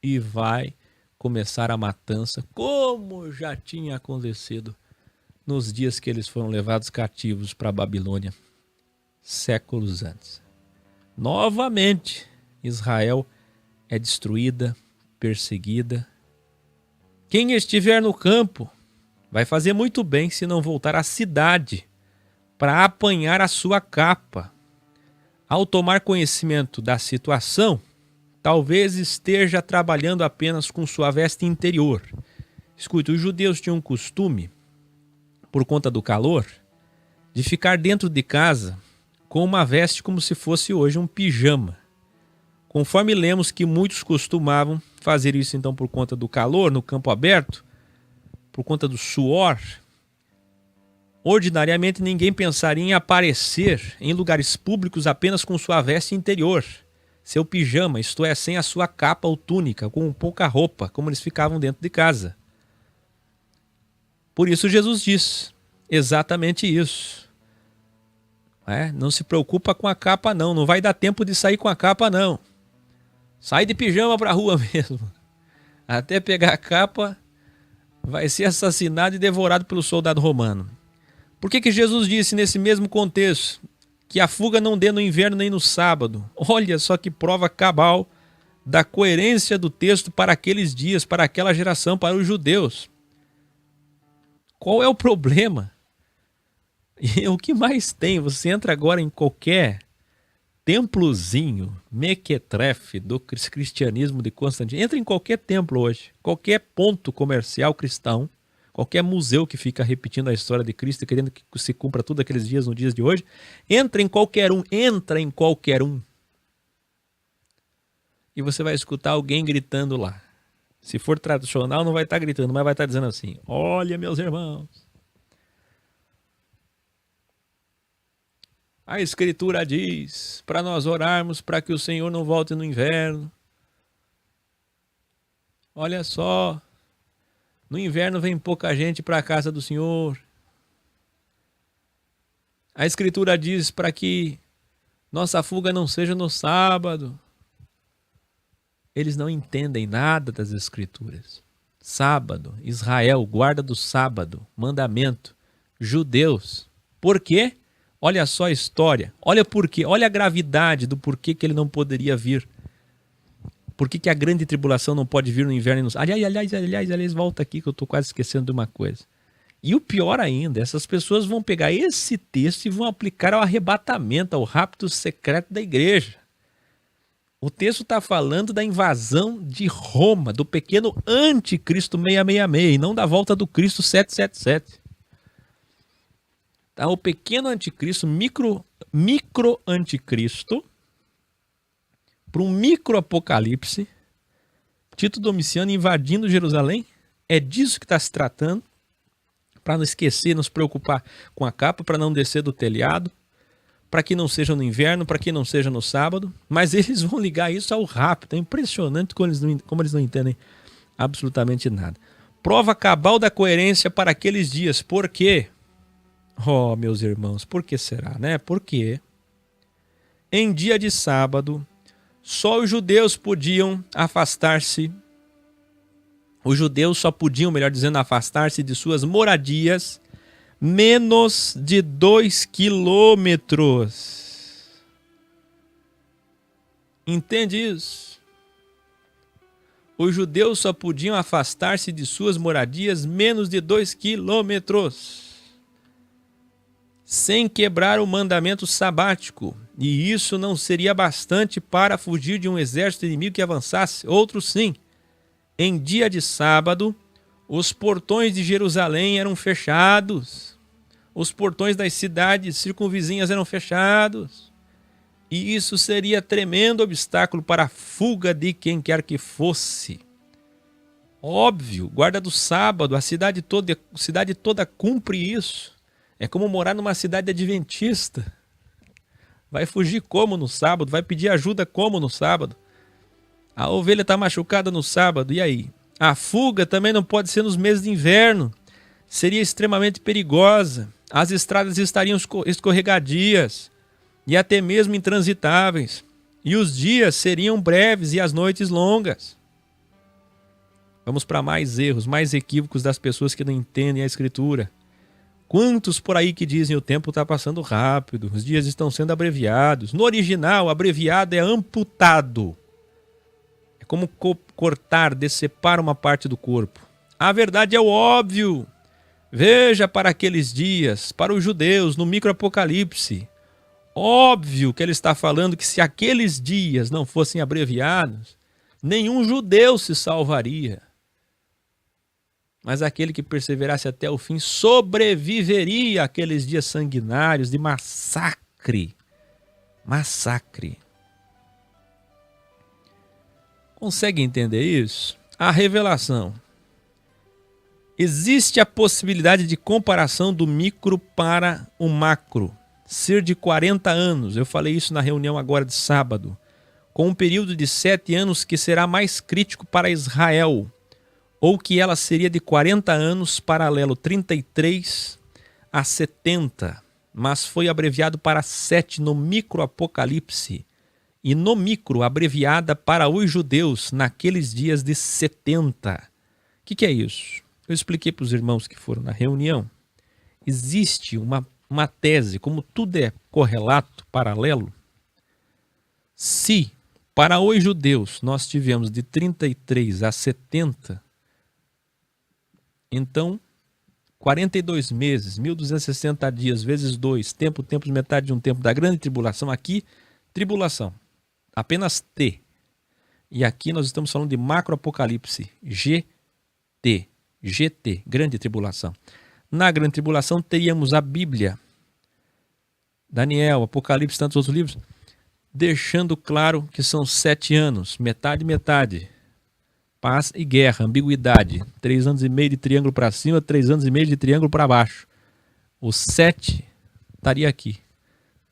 e vai começar a matança, como já tinha acontecido nos dias que eles foram levados cativos para a Babilônia, séculos antes. Novamente, Israel é destruída, perseguida. Quem estiver no campo vai fazer muito bem se não voltar à cidade para apanhar a sua capa. Ao tomar conhecimento da situação, talvez esteja trabalhando apenas com sua veste interior. Escute, os judeus tinham um costume, por conta do calor, de ficar dentro de casa com uma veste como se fosse hoje um pijama. Conforme lemos que muitos costumavam fazer isso então por conta do calor no campo aberto, por conta do suor, ordinariamente ninguém pensaria em aparecer em lugares públicos apenas com sua veste interior, seu pijama, isto é, sem a sua capa ou túnica, com pouca roupa, como eles ficavam dentro de casa. Por isso Jesus diz exatamente isso. Não se preocupa com a capa não, não vai dar tempo de sair com a capa não. Sai de pijama para a rua mesmo. Até pegar a capa, vai ser assassinado e devorado pelo soldado romano. Por que Jesus disse nesse mesmo contexto que a fuga não dê no inverno nem no sábado? Olha só que prova cabal da coerência do texto para aqueles dias, para aquela geração, para os judeus. Qual é o problema? E o que mais tem? Você entra agora em qualquer templozinho, mequetrefe do cristianismo de Constantino. Entra em qualquer templo hoje, qualquer ponto comercial cristão, qualquer museu que fica repetindo a história de Cristo e querendo que se cumpra tudo aqueles dias nos dias de hoje. Entra em qualquer um. E você vai escutar alguém gritando lá. Se for tradicional, não vai estar gritando, mas vai estar dizendo assim: olha, meus irmãos, a Escritura diz para nós orarmos para que o Senhor não volte no inverno. Olha só, no inverno vem pouca gente para a casa do Senhor. A Escritura diz para que nossa fuga não seja no sábado. Eles não entendem nada das Escrituras. Sábado, Israel, guarda do sábado, mandamento, judeus. Por quê? Olha só a história, olha por quê, olha a gravidade do porquê que ele não poderia vir. Por que a grande tribulação não pode vir no inverno e no... Aliás, volta aqui que eu estou quase esquecendo de uma coisa. E o pior ainda, essas pessoas vão pegar esse texto e vão aplicar ao arrebatamento, ao rapto secreto da igreja. O texto está falando da invasão de Roma, do pequeno anticristo 666, e não da volta do Cristo 777. Tá? O pequeno anticristo, micro anticristo, para um micro apocalipse, Tito Domiciano invadindo Jerusalém, é disso que está se tratando, para não esquecer, não se preocupar com a capa, para não descer do telhado, para que não seja no inverno, para que não seja no sábado, mas eles vão ligar isso ao rapto. É impressionante como eles não entendem absolutamente nada. Prova cabal da coerência para aqueles dias. Por quê? Oh, meus irmãos, por que será, né? Porque em dia de sábado, só os judeus podiam afastar-se. Os judeus só podiam, melhor dizendo, afastar-se de suas moradias menos de 2 quilômetros. Entende isso? Os judeus só podiam afastar-se de suas moradias menos de 2 quilômetros, sem quebrar o mandamento sabático. E isso não seria bastante para fugir de um exército inimigo que avançasse. Outro sim. Em dia de sábado, os portões de Jerusalém eram fechados. Os portões das cidades circunvizinhas eram fechados. E isso seria tremendo obstáculo para a fuga de quem quer que fosse. Óbvio, guarda do sábado, a cidade toda cumpre isso. É como morar numa cidade adventista. Vai fugir como no sábado? Vai pedir ajuda como no sábado? A ovelha está machucada no sábado, e aí? A fuga também não pode ser nos meses de inverno. Seria extremamente perigosa. As estradas estariam escorregadias e até mesmo intransitáveis. E os dias seriam breves e as noites longas. Vamos para mais erros, mais equívocos das pessoas que não entendem a Escritura. Quantos por aí que dizem o tempo está passando rápido, os dias estão sendo abreviados. No original, abreviado é amputado. É como cortar, decepar uma parte do corpo. A verdade é o óbvio. Veja para aqueles dias, para os judeus, no microapocalipse. Óbvio que ele está falando que se aqueles dias não fossem abreviados, nenhum judeu se salvaria. Mas aquele que perseverasse até o fim sobreviveria àqueles dias sanguinários de massacre. Massacre. Consegue entender isso? A revelação. Existe a possibilidade de comparação do micro para o macro. Ser de 40 anos, eu falei isso na reunião agora de sábado, com um período de 7 anos que será mais crítico para Israel, ou que ela seria de 40 anos, paralelo 33 a 70, mas foi abreviado para 7 no microapocalipse, e no micro abreviada para os judeus naqueles dias de 70. O que é isso? Eu expliquei para os irmãos que foram na reunião. Existe uma tese, como tudo é correlato, paralelo. Se para os judeus nós tivemos de 33 a 70, então 42 meses, 1260 dias vezes 2, tempo de metade de um tempo da grande tribulação, aqui, tribulação, apenas T. E aqui nós estamos falando de macroapocalipse, GT, grande tribulação. Na grande tribulação teríamos a Bíblia, Daniel, Apocalipse, tantos outros livros, deixando claro que são 7 anos, metade. Paz e guerra, ambiguidade. 3 anos e meio de triângulo para cima, 3 anos e meio de triângulo para baixo. O 7 estaria aqui.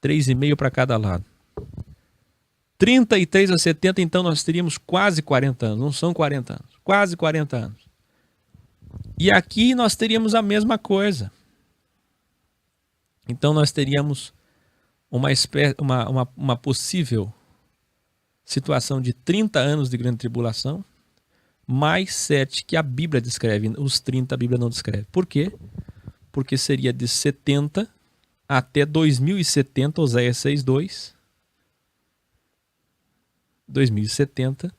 3,5 para cada lado. 33 a 70, então nós teríamos quase 40 anos. Não são 40 anos, quase 40 anos. E aqui nós teríamos a mesma coisa. Então nós teríamos uma possível situação de 30 anos de grande tribulação, mais 7 que a Bíblia descreve. Os 30 a Bíblia não descreve. Por quê? Porque seria de 70 até 2070, Oséias 6:2. 2070.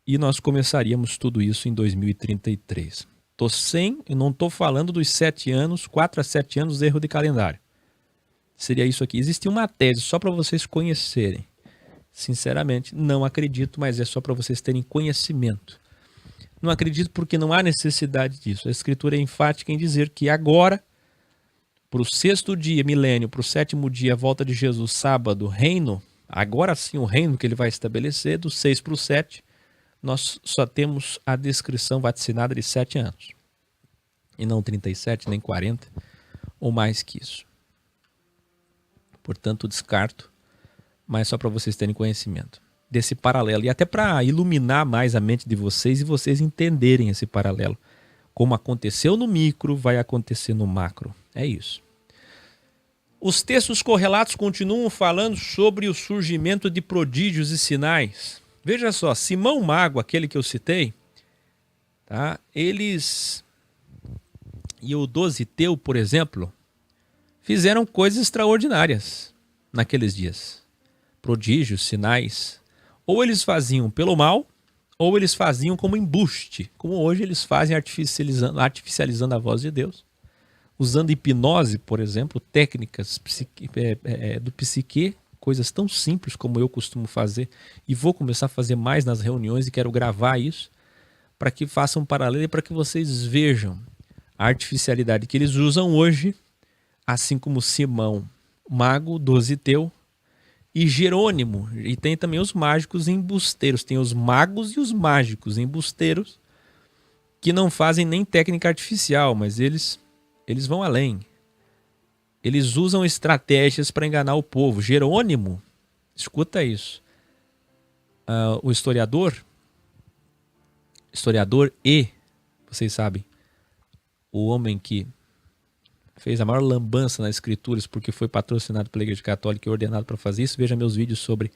E nós começaríamos tudo isso em 2033. Eu não estou falando dos 7 anos, 4 a 7 anos de erro de calendário. Seria isso aqui. Existe uma tese só para vocês conhecerem. Sinceramente, não acredito, mas é só para vocês terem conhecimento. Não acredito porque não há necessidade disso. A Escritura é enfática em dizer que agora, para o 6º dia, milênio, para o 7º dia, a volta de Jesus, sábado, reino, agora sim o reino que ele vai estabelecer, do 6 para o 7, nós só temos a descrição vaticinada de 7 anos. E não 37, nem 40, ou mais que isso. Portanto, descarto, mas só para vocês terem conhecimento desse paralelo. E até para iluminar mais a mente de vocês e vocês entenderem esse paralelo. Como aconteceu no micro, vai acontecer no macro. É isso. Os textos correlatos continuam falando sobre o surgimento de prodígios e sinais. Veja só, Simão Mago, aquele que eu citei, tá? Eles e o Dositeu, por exemplo, fizeram coisas extraordinárias naqueles dias. Prodígios, sinais. Ou eles faziam pelo mal, ou eles faziam como embuste, como hoje eles fazem artificializando a voz de Deus. Usando hipnose, por exemplo, técnicas do psique, coisas tão simples como eu costumo fazer, e vou começar a fazer mais nas reuniões e quero gravar isso, para que façam um paralelo e para que vocês vejam a artificialidade que eles usam hoje, assim como Simão Mago, Dositeu e Jerônimo. E tem também os mágicos embusteiros, tem os magos e os mágicos embusteiros, que não fazem nem técnica artificial, mas eles vão além. Eles usam estratégias para enganar o povo. Jerônimo, escuta isso. O historiador e, vocês sabem, o homem que fez a maior lambança nas escrituras porque foi patrocinado pela Igreja Católica e ordenado para fazer isso. Veja meus vídeos sobre...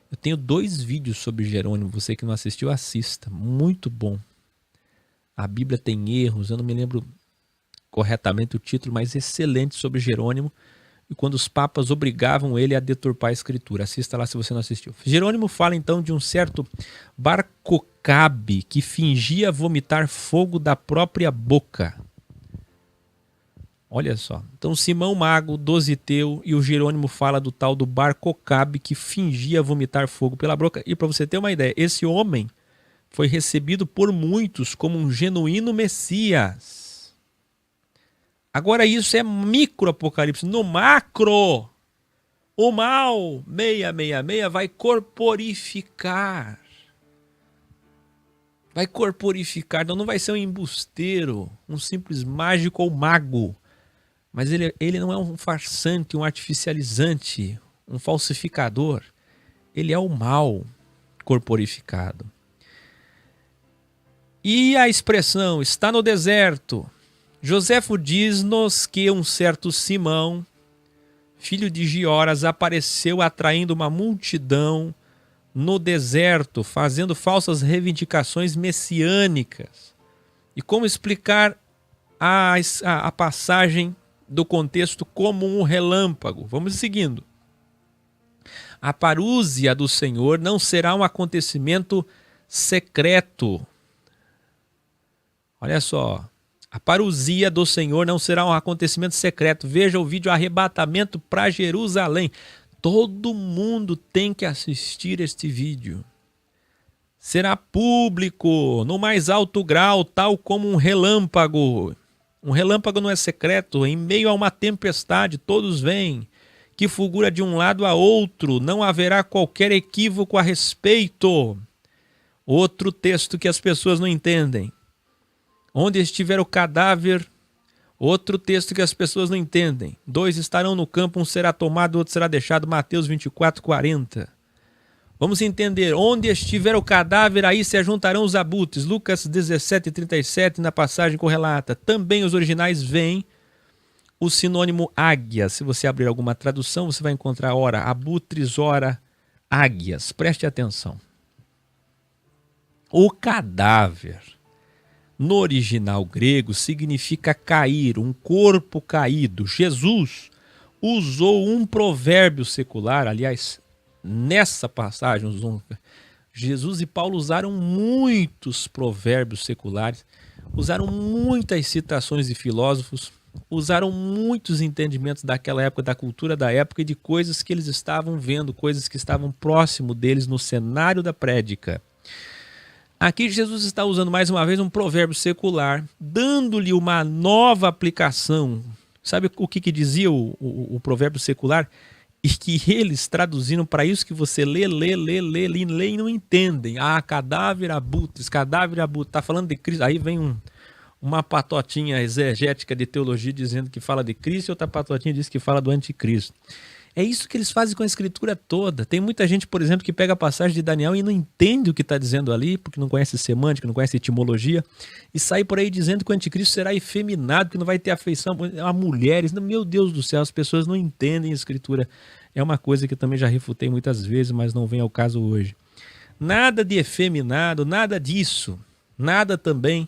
Eu tenho 2 vídeos sobre Jerônimo. Você que não assistiu, assista. Muito bom. A Bíblia tem erros. Eu não me lembro corretamente o título, mas excelente sobre Jerônimo. E quando os papas obrigavam ele a deturpar a escritura. Assista lá se você não assistiu. Jerônimo fala então de um certo Bar-Cocabe que fingia vomitar fogo da própria boca. Olha só. Então Simão Mago, Dositeu e o Jerônimo fala do tal do Bar-Cocabe que fingia vomitar fogo pela boca. E para você ter uma ideia, esse homem foi recebido por muitos como um genuíno Messias. Agora isso é micro-apocalipse. No macro, o mal 666 vai corporificar. Vai corporificar. Então não vai ser um embusteiro, um simples mágico ou mago. Mas ele não é um farsante, um artificializante, um falsificador. Ele é o mal corporificado. E a expressão está no deserto. Joséfo diz-nos que um certo Simão, filho de Gioras, apareceu atraindo uma multidão no deserto, fazendo falsas reivindicações messiânicas. E como explicar a passagem do contexto como um relâmpago? Vamos seguindo. A parúzia do Senhor não será um acontecimento secreto. Olha só. A parousia do Senhor não será um acontecimento secreto. Veja o vídeo Arrebatamento para Jerusalém. Todo mundo tem que assistir este vídeo. Será público, no mais alto grau, tal como um relâmpago. Um relâmpago não é secreto, em meio a uma tempestade, todos veem, que fulgura de um lado a outro, não haverá qualquer equívoco a respeito. Outro texto que as pessoas não entendem. Onde estiver o cadáver, outro texto que as pessoas não entendem. 2 estarão no campo, um será tomado, outro será deixado. Mateus 24:40. Vamos entender. Onde estiver o cadáver, aí se ajuntarão os abutres. Lucas 17:37, na passagem correlata. Também os originais veem o sinônimo águia. Se você abrir alguma tradução, você vai encontrar ora abutres, ora águias. Preste atenção. O cadáver, no original grego, significa cair, um corpo caído. Jesus usou um provérbio secular, aliás, nessa passagem, Jesus e Paulo usaram muitos provérbios seculares, usaram muitas citações de filósofos, usaram muitos entendimentos daquela época, da cultura da época e de coisas que eles estavam vendo, coisas que estavam próximo deles no cenário da prédica. Aqui Jesus está usando mais uma vez um provérbio secular, dando-lhe uma nova aplicação. Sabe o que dizia o provérbio secular? E que eles traduziram para isso que você lê e não entendem. Ah, cadáver abutres, está falando de Cristo. Aí vem uma patotinha exegética de teologia dizendo que fala de Cristo e outra patotinha diz que fala do anticristo. É isso que eles fazem com a escritura toda. Tem muita gente, por exemplo, que pega a passagem de Daniel e não entende o que está dizendo ali, porque não conhece semântica, não conhece etimologia, e sai por aí dizendo que o anticristo será efeminado, que não vai ter afeição a mulheres. Meu Deus do céu, as pessoas não entendem a escritura. É uma coisa que eu também já refutei muitas vezes, mas não vem ao caso hoje. Nada de efeminado, nada disso. Nada também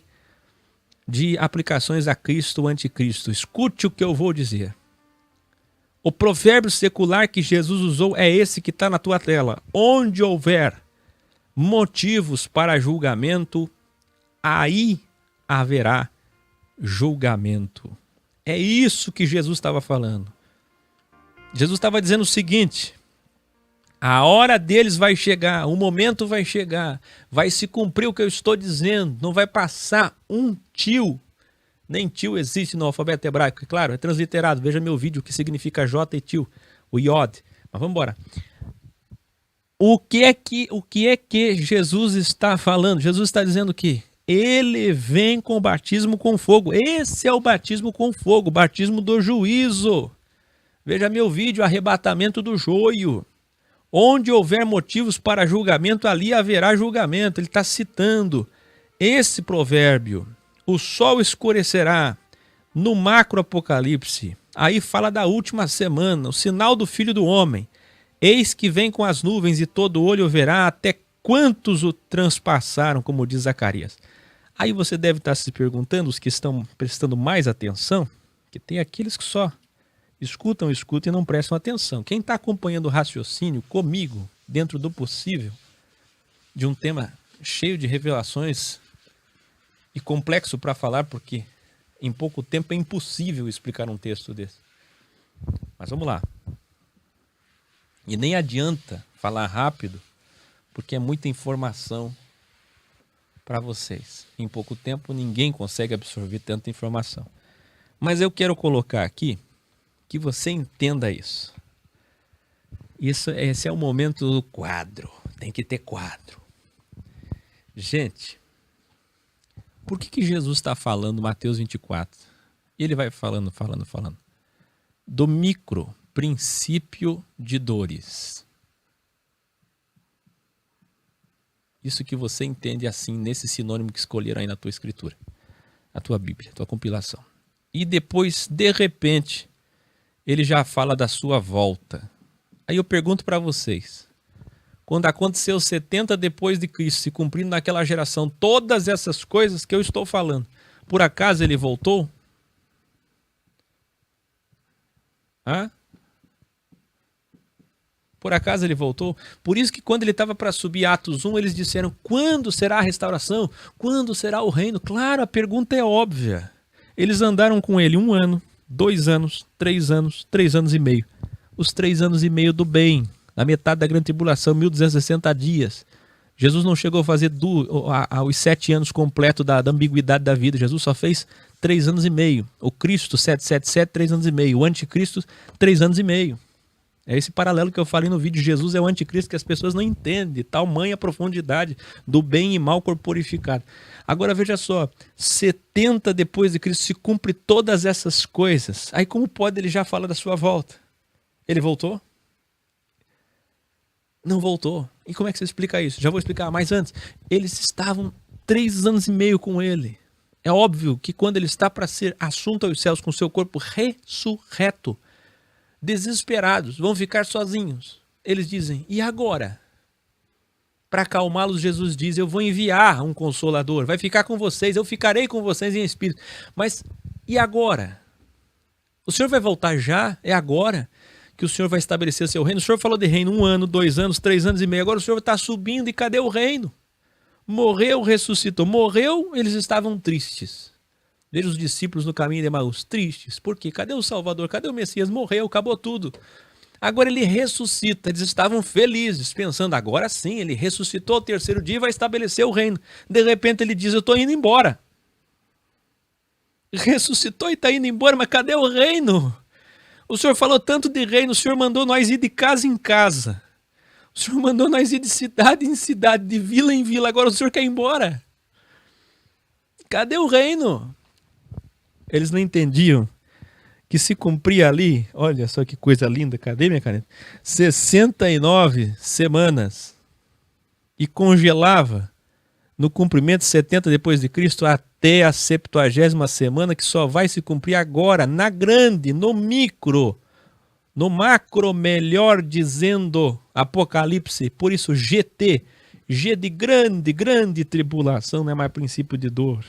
de aplicações a Cristo ou anticristo. Escute o que eu vou dizer. O provérbio secular que Jesus usou é esse que está na tua tela. Onde houver motivos para julgamento, aí haverá julgamento. É isso que Jesus estava falando. Jesus estava dizendo o seguinte: a hora deles vai chegar, o momento vai chegar, vai se cumprir o que eu estou dizendo, não vai passar um tio. Nem tio existe no alfabeto hebraico, claro, é transliterado. Veja meu vídeo, o que significa J e tio, o Yod. Mas vamos embora. O que é que Jesus está falando? Jesus está dizendo que ele vem com o batismo com fogo. Esse é o batismo com fogo, o batismo do juízo. Veja meu vídeo, arrebatamento do joio. Onde houver motivos para julgamento, ali haverá julgamento. Ele está citando esse provérbio. O sol escurecerá no macro apocalipse. Aí fala da última semana, o sinal do Filho do Homem. Eis que vem com as nuvens e todo olho verá até quantos o transpassaram, como diz Zacarias. Aí você deve estar se perguntando, os que estão prestando mais atenção, que tem aqueles que só escutam e não prestam atenção. Quem está acompanhando o raciocínio comigo, dentro do possível, de um tema cheio de revelações e complexo para falar, porque em pouco tempo é impossível explicar um texto desse. Mas vamos lá. E nem adianta falar rápido, porque é muita informação para vocês. Em pouco tempo ninguém consegue absorver tanta informação. Mas eu quero colocar aqui que você entenda isso. Esse é o momento do quadro. Tem que ter quadro. Gente, por que Jesus está falando, Mateus 24? Ele vai falando. Do micro princípio de dores. Isso que você entende assim, nesse sinônimo que escolheram aí na tua escritura. A tua Bíblia, a tua compilação. E depois, de repente, ele já fala da sua volta. Aí eu pergunto para vocês. Quando aconteceu 70 depois de Cristo, se cumprindo naquela geração, todas essas coisas que eu estou falando, por acaso ele voltou? Hã? Por acaso ele voltou? Por isso que quando ele estava para subir Atos 1, eles disseram, quando será a restauração? Quando será o reino? Claro, a pergunta é óbvia. Eles andaram com ele 1 ano, 2 anos, 3 anos, 3 anos e meio. Os 3 anos e meio do bem. Na metade da grande tribulação, 1260 dias. Jesus não chegou a fazer os 7 anos completos da ambiguidade da vida. Jesus só fez 3 anos e meio. O Cristo, 777, 3 anos e meio. O anticristo, 3 anos e meio. É esse paralelo que eu falei no vídeo. Jesus é o anticristo que as pessoas não entendem. Tamanha profundidade do bem e mal corporificado. Agora veja só, 70 depois de Cristo se cumpre todas essas coisas. Aí como pode ele já falar da sua volta? Ele voltou? Não voltou. E como é que você explica isso? Já vou explicar, mas antes, eles estavam 3 anos e meio com ele. É óbvio que quando ele está para ser assunto aos céus com seu corpo ressurreto, desesperados, vão ficar sozinhos. eles dizem, e agora? Para acalmá-los, Jesus diz, eu vou enviar um Consolador, vai ficar com vocês, eu ficarei com vocês em espírito. Mas e agora? O Senhor vai voltar já? É agora que o Senhor vai estabelecer seu reino? O Senhor falou de reino 1 ano, 2 anos, 3 anos e meio, agora o Senhor está subindo e cadê o reino? Morreu, ressuscitou. Morreu, eles estavam tristes. Veja os discípulos no caminho de Emaús, tristes. Por quê? Cadê o Salvador? Cadê o Messias? Morreu, acabou tudo. Agora ele ressuscita. Eles estavam felizes, pensando, agora sim, ele ressuscitou ao terceiro dia e vai estabelecer o reino. De repente ele diz, eu estou indo embora. Ressuscitou e está indo embora, mas cadê o reino? O Senhor falou tanto de reino, o Senhor mandou nós ir de casa em casa. O Senhor mandou nós ir de cidade em cidade, de vila em vila. Agora o Senhor quer ir embora. Cadê o reino? Eles não entendiam que se cumpria ali, olha só que coisa linda, cadê minha caneta? 69 semanas. E congelava no cumprimento 70 depois de Cristo até a 70ª semana, que só vai se cumprir agora, na grande, no micro, no macro, melhor dizendo, Apocalipse. Por isso GT, G de grande tribulação, não é mais princípio de dor.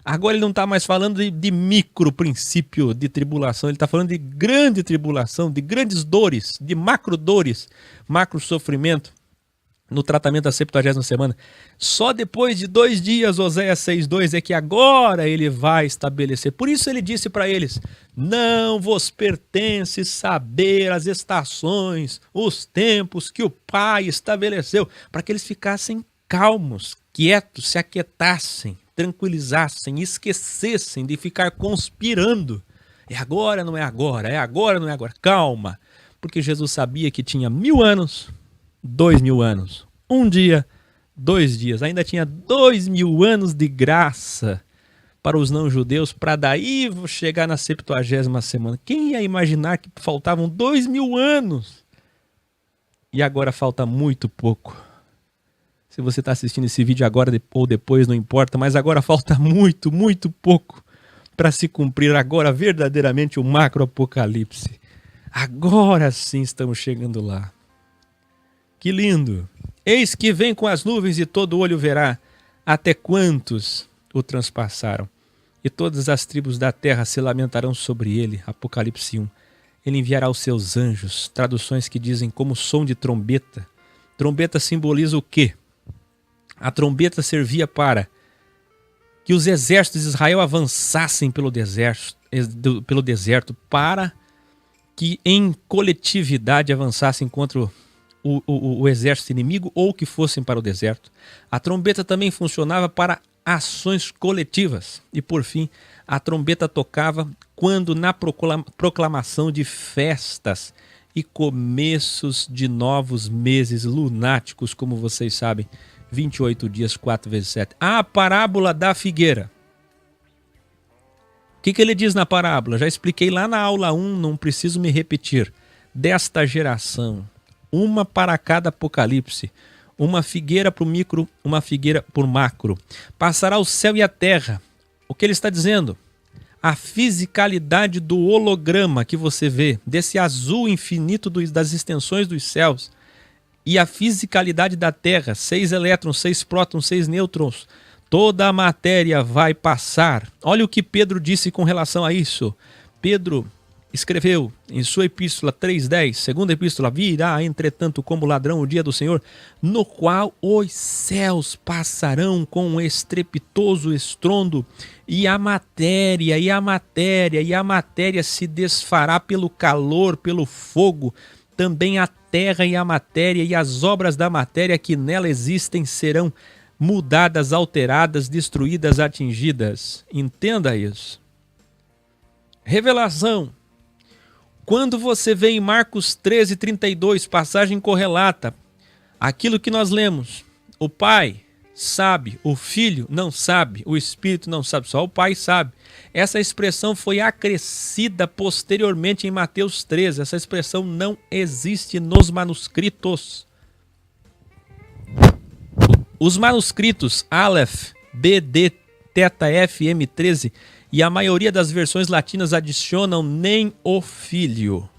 Agora ele não está mais falando de micro princípio de tribulação, ele está falando de grande tribulação, de grandes dores, de macro dores, macro sofrimento no tratamento da 70ª semana. Só depois de 2 dias, Oséias 6:2, é que agora ele vai estabelecer. Por isso ele disse para eles, não vos pertence saber as estações, os tempos que o Pai estabeleceu, para que eles ficassem calmos, quietos, se aquietassem, tranquilizassem, esquecessem de ficar conspirando. É agora, não é agora, é agora, não é agora. Calma, porque Jesus sabia que tinha 1000 anos, 2000 anos, 1 dia, 2 dias. Ainda tinha 2000 anos de graça para os não-judeus, para daí chegar na 70ª semana. Quem ia imaginar que faltavam 2000 anos? E agora falta muito pouco. Se você está assistindo esse vídeo agora ou depois, não importa, mas agora falta muito pouco para se cumprir agora verdadeiramente o macro-apocalipse. Agora sim estamos chegando lá. Que lindo! Eis que vem com as nuvens e todo olho verá até quantos o transpassaram. E todas as tribos da terra se lamentarão sobre ele. Apocalipse 1. Ele enviará os seus anjos, traduções que dizem como som de trombeta. Trombeta simboliza o quê? A trombeta servia para que os exércitos de Israel avançassem pelo deserto, para que em coletividade avançassem contra o exército inimigo ou que fossem para o deserto. A trombeta também funcionava para ações coletivas. E por fim, a trombeta tocava quando na proclamação de festas e começos de novos meses lunáticos, como vocês sabem, 28 dias, 4 vezes 7. A parábola da figueira. O que ele diz na parábola? Já expliquei lá na aula 1, não preciso me repetir. Desta geração, uma para cada apocalipse, uma figueira para o micro, uma figueira por macro. Passará o céu e a terra. O que ele está dizendo? A fisicalidade do holograma que você vê, desse azul infinito das extensões dos céus, e a fisicalidade da Terra, 6 elétrons, 6 prótons, 6 nêutrons, toda a matéria vai passar. Olha o que Pedro disse com relação a isso. Pedro escreveu em sua epístola 3:10, segunda epístola, virá entretanto como ladrão o dia do Senhor, no qual os céus passarão com um estrepitoso estrondo, e a matéria se desfará pelo calor, pelo fogo. Também a terra e a matéria e as obras da matéria que nela existem serão mudadas, alteradas, destruídas, atingidas. Entenda isso. Revelação. Quando você vê em Marcos 13:32, passagem correlata, aquilo que nós lemos, o Pai sabe, o Filho não sabe, o Espírito não sabe, só o Pai sabe. Essa expressão foi acrescida posteriormente em Mateus 13. Essa expressão não existe nos manuscritos. Os manuscritos Aleph, BD, Teta, F, M13 e a maioria das versões latinas adicionam nem o Filho.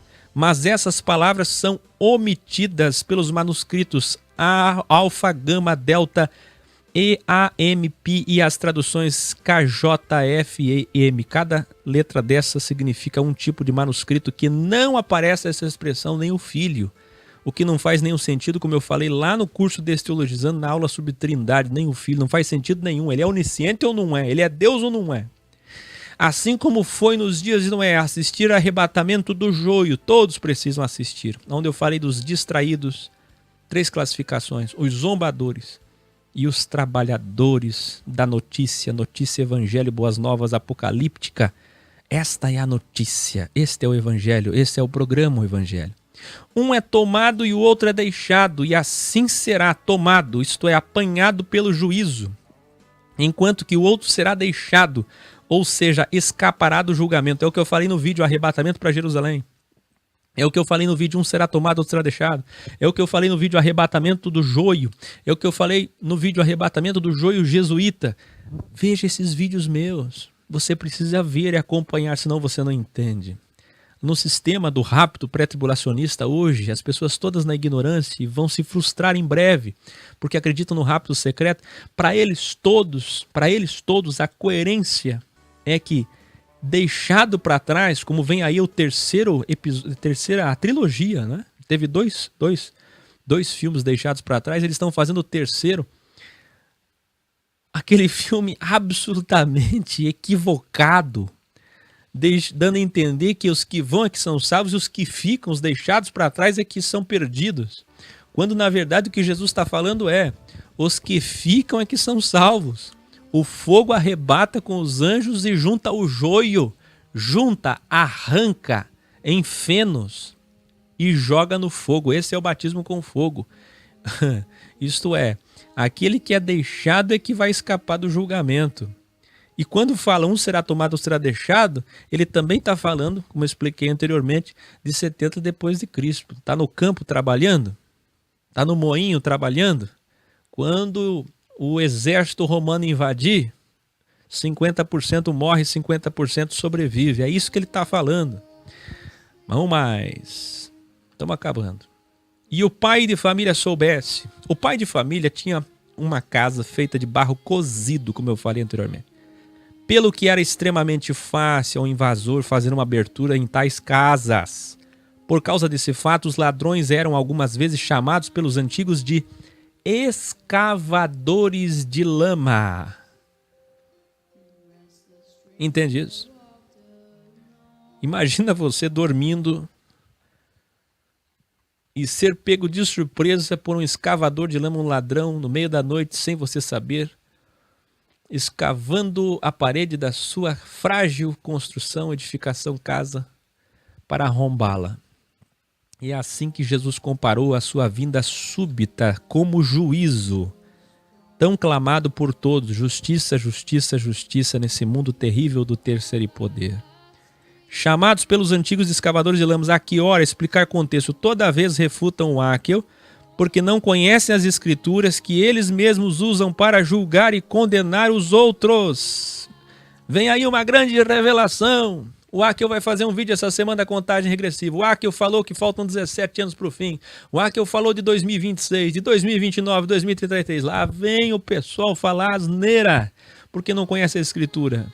mas essas palavras são omitidas pelos manuscritos alfa, gama, delta, EAMP e as traduções KJFEM. Cada letra dessa significa um tipo de manuscrito que não aparece essa expressão nem o filho. O que não faz nenhum sentido, como eu falei lá no curso de Teologizando, na aula sobre Trindade, nem o filho, não faz sentido nenhum. Ele é onisciente ou não é? Ele é Deus ou não é? Assim como foi nos dias de Noé, assistir ao arrebatamento do joio, todos precisam assistir. Onde eu falei dos distraídos, 3 classificações: os zombadores e os trabalhadores da notícia, notícia, evangelho, boas novas, apocalíptica. Esta é a notícia, este é o evangelho, este é o programa, o evangelho. Um é tomado e o outro é deixado, e assim será tomado, isto é, apanhado pelo juízo, enquanto que o outro será deixado, ou seja, escapará do julgamento. É o que eu falei no vídeo Arrebatamento para Jerusalém. É o que eu falei no vídeo Um será tomado, outro será deixado. É o que eu falei no vídeo Arrebatamento do Joio. É o que eu falei no vídeo Arrebatamento do Joio Jesuíta. Veja esses vídeos meus. Você precisa ver e acompanhar, senão você não entende. No sistema do rapto pré-tribulacionista hoje, as pessoas todas na ignorância vão se frustrar em breve, porque acreditam no rapto secreto. Para eles todos, a coerência é que, deixado para trás, como vem aí o terceira trilogia, né? Teve dois filmes deixados para trás, eles estão fazendo o terceiro. Aquele filme absolutamente equivocado, dando a entender que os que vão é que são salvos e os que ficam, os deixados para trás, é que são perdidos. Quando na verdade o que Jesus está falando é: os que ficam é que são salvos. O fogo arrebata com os anjos e junta o joio, arranca em fenos e joga no fogo. Esse é o batismo com fogo. Isto é, aquele que é deixado é que vai escapar do julgamento. E quando fala um será tomado, outro será deixado, ele também está falando, como eu expliquei anteriormente, de 70 depois de Cristo. Está no campo trabalhando? Está no moinho trabalhando? Quando o exército romano invadir, 50% morre, 50% sobrevive. É isso que ele está falando. Vamos mais. Estamos acabando. E o pai de família soubesse. O pai de família tinha uma casa feita de barro cozido, como eu falei anteriormente. Pelo que era extremamente fácil ao invasor fazer uma abertura em tais casas. Por causa desse fato, os ladrões eram algumas vezes chamados pelos antigos de escavadores de lama. Entende isso? Imagina você dormindo e ser pego de surpresa por um escavador de lama, um ladrão, no meio da noite, sem você saber, escavando a parede da sua frágil construção, edificação, casa, para arrombá-la. E é assim que Jesus comparou a sua vinda súbita como juízo, tão clamado por todos: justiça, justiça, justiça, nesse mundo terrível do terceiro poder. Chamados pelos antigos escavadores de lamas, a que hora explicar contexto, toda vez refutam o Áquel, porque não conhecem as escrituras que eles mesmos usam para julgar e condenar os outros. Vem aí uma grande revelação. O Áquel vai fazer um vídeo essa semana da contagem regressiva. O Áquel falou que faltam 17 anos para o fim. O Áquel falou de 2026, de 2029, 2033. Lá vem o pessoal falar asneira, porque não conhece a escritura.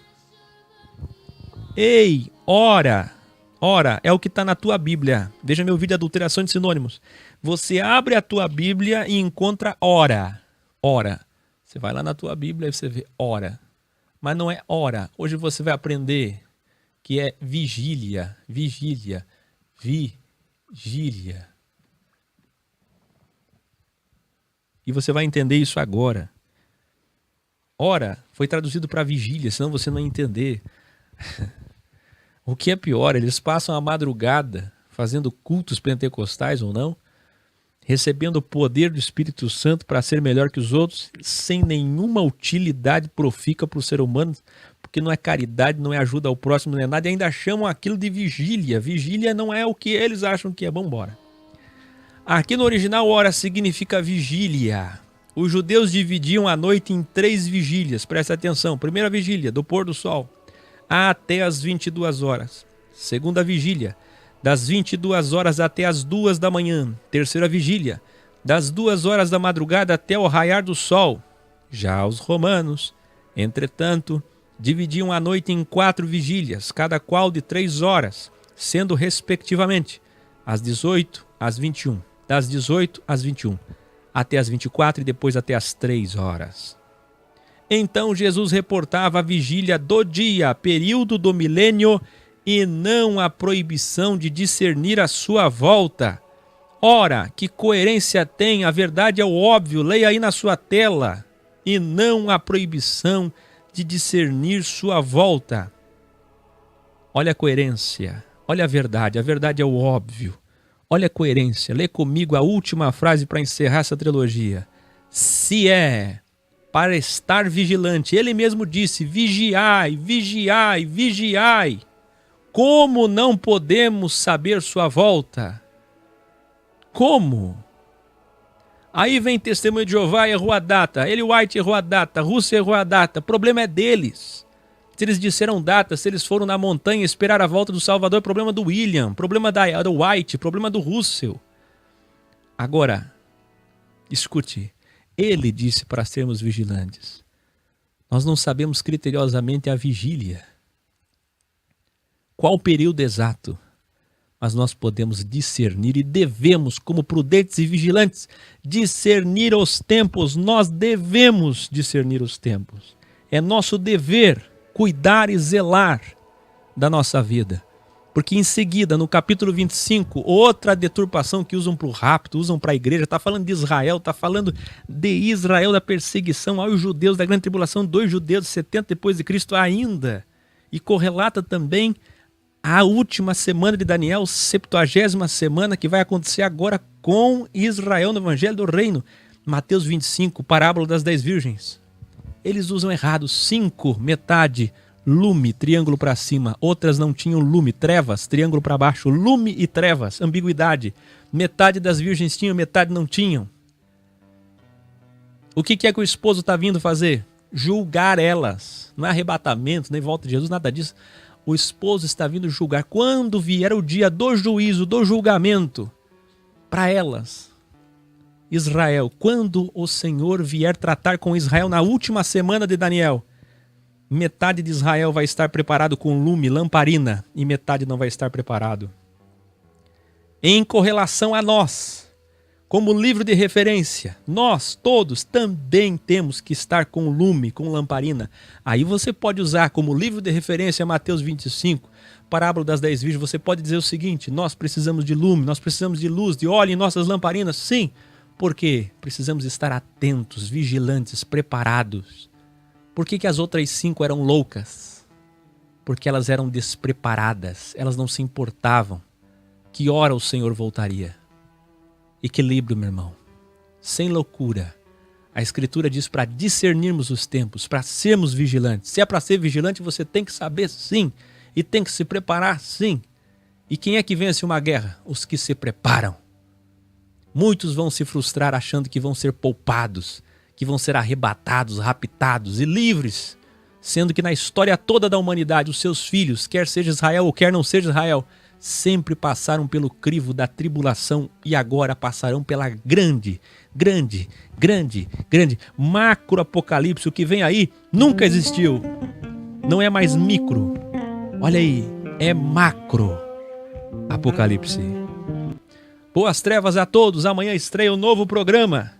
Ei, ora, é o que está na tua Bíblia. Veja meu vídeo Adulteração de Sinônimos. Você abre a tua Bíblia e encontra ora. Você vai lá na tua Bíblia e você vê ora. Mas não é hora. Hoje você vai aprender que é vigília. E você vai entender isso agora. Hora foi traduzido para vigília, senão você não vai entender. O que é pior, eles passam a madrugada fazendo cultos pentecostais ou não, recebendo o poder do Espírito Santo para ser melhor que os outros, sem nenhuma utilidade profícua para o ser humano, porque não é caridade, não é ajuda ao próximo, não é nada, e ainda chamam aquilo de vigília. Vigília não é o que eles acham que é. Vamos embora. Aqui no original, hora significa vigília. Os judeus dividiam a noite em 3 vigílias, presta atenção. Primeira vigília, do pôr do sol até as 22 horas. Segunda vigília, das 22 horas até as 2 da manhã, terceira vigília, das 2 horas da madrugada até o raiar do sol. Já os romanos, entretanto, dividiam a noite em 4 vigílias, cada qual de 3 horas, sendo respectivamente às 18, às 21, das 18 às 21, até as 24 e depois até as 3 horas. Então Jesus reportava a vigília do dia, período do milênio, e não a proibição de discernir a sua volta. Ora, que coerência tem? A verdade é o óbvio, leia aí na sua tela. E não a proibição de discernir sua volta. Olha a coerência, olha a verdade é o óbvio. Olha a coerência, lê comigo a última frase para encerrar essa trilogia. Se é para estar vigilante, ele mesmo disse, vigiai, vigiai, vigiai. Como não podemos saber sua volta? Como? Aí vem Testemunho de Jeová, errou a data. Ellen White errou a data. Russell errou a data. O problema é deles. Se eles disseram data, se eles foram na montanha esperar a volta do Salvador, é problema do William, problema do White, problema do Russell. Agora, escute. Ele disse para sermos vigilantes. Nós não sabemos criteriosamente a vigília. Qual o período exato? Mas nós podemos discernir e devemos, como prudentes e vigilantes, discernir os tempos. Nós devemos discernir os tempos. É nosso dever cuidar e zelar da nossa vida. Porque em seguida, no capítulo 25, outra deturpação que usam para o rapto, usam para a igreja, está falando de Israel, está falando de Israel, da perseguição aos judeus, da grande tribulação dos judeus, 70 depois de Cristo ainda. E correlata também a última semana de Daniel, 70ª semana, que vai acontecer agora com Israel no Evangelho do Reino. Mateus 25, parábola das 10 virgens. Eles usam errado, 5, metade, lume, triângulo para cima. Outras não tinham lume, trevas, triângulo para baixo. Lume e trevas, ambiguidade. Metade das virgens tinham, metade não tinham. O que é que o esposo está vindo fazer? Julgar elas. Não é arrebatamento, nem volta de Jesus, nada disso. O esposo está vindo julgar. Quando vier o dia do juízo, do julgamento, para elas, Israel, quando o Senhor vier tratar com Israel na última semana de Daniel, metade de Israel vai estar preparado com lume, lamparina, e metade não vai estar preparado. Em correlação a nós, como livro de referência, nós todos também temos que estar com lume, com lamparina. Aí você pode usar como livro de referência Mateus 25, parábola das 10 virgens. Você pode dizer o seguinte: nós precisamos de lume, nós precisamos de luz, de óleo em nossas lamparinas. Sim, porque precisamos estar atentos, vigilantes, preparados. Por que as outras 5 eram loucas? Porque elas eram despreparadas, elas não se importavam que hora o Senhor voltaria. Equilíbrio, meu irmão, sem loucura. A Escritura diz para discernirmos os tempos, para sermos vigilantes. Se é para ser vigilante, você tem que saber sim, e tem que se preparar sim. E quem é que vence uma guerra? Os que se preparam. Muitos vão se frustrar achando que vão ser poupados, que vão ser arrebatados, raptados e livres, sendo que na história toda da humanidade, os seus filhos, quer seja Israel ou quer não seja Israel, sempre passaram pelo crivo da tribulação e agora passarão pela grande macro apocalipse. O que vem aí nunca existiu. Não é mais micro. Olha aí, é macro apocalipse. Boas trevas a todos. Amanhã estreia um novo programa.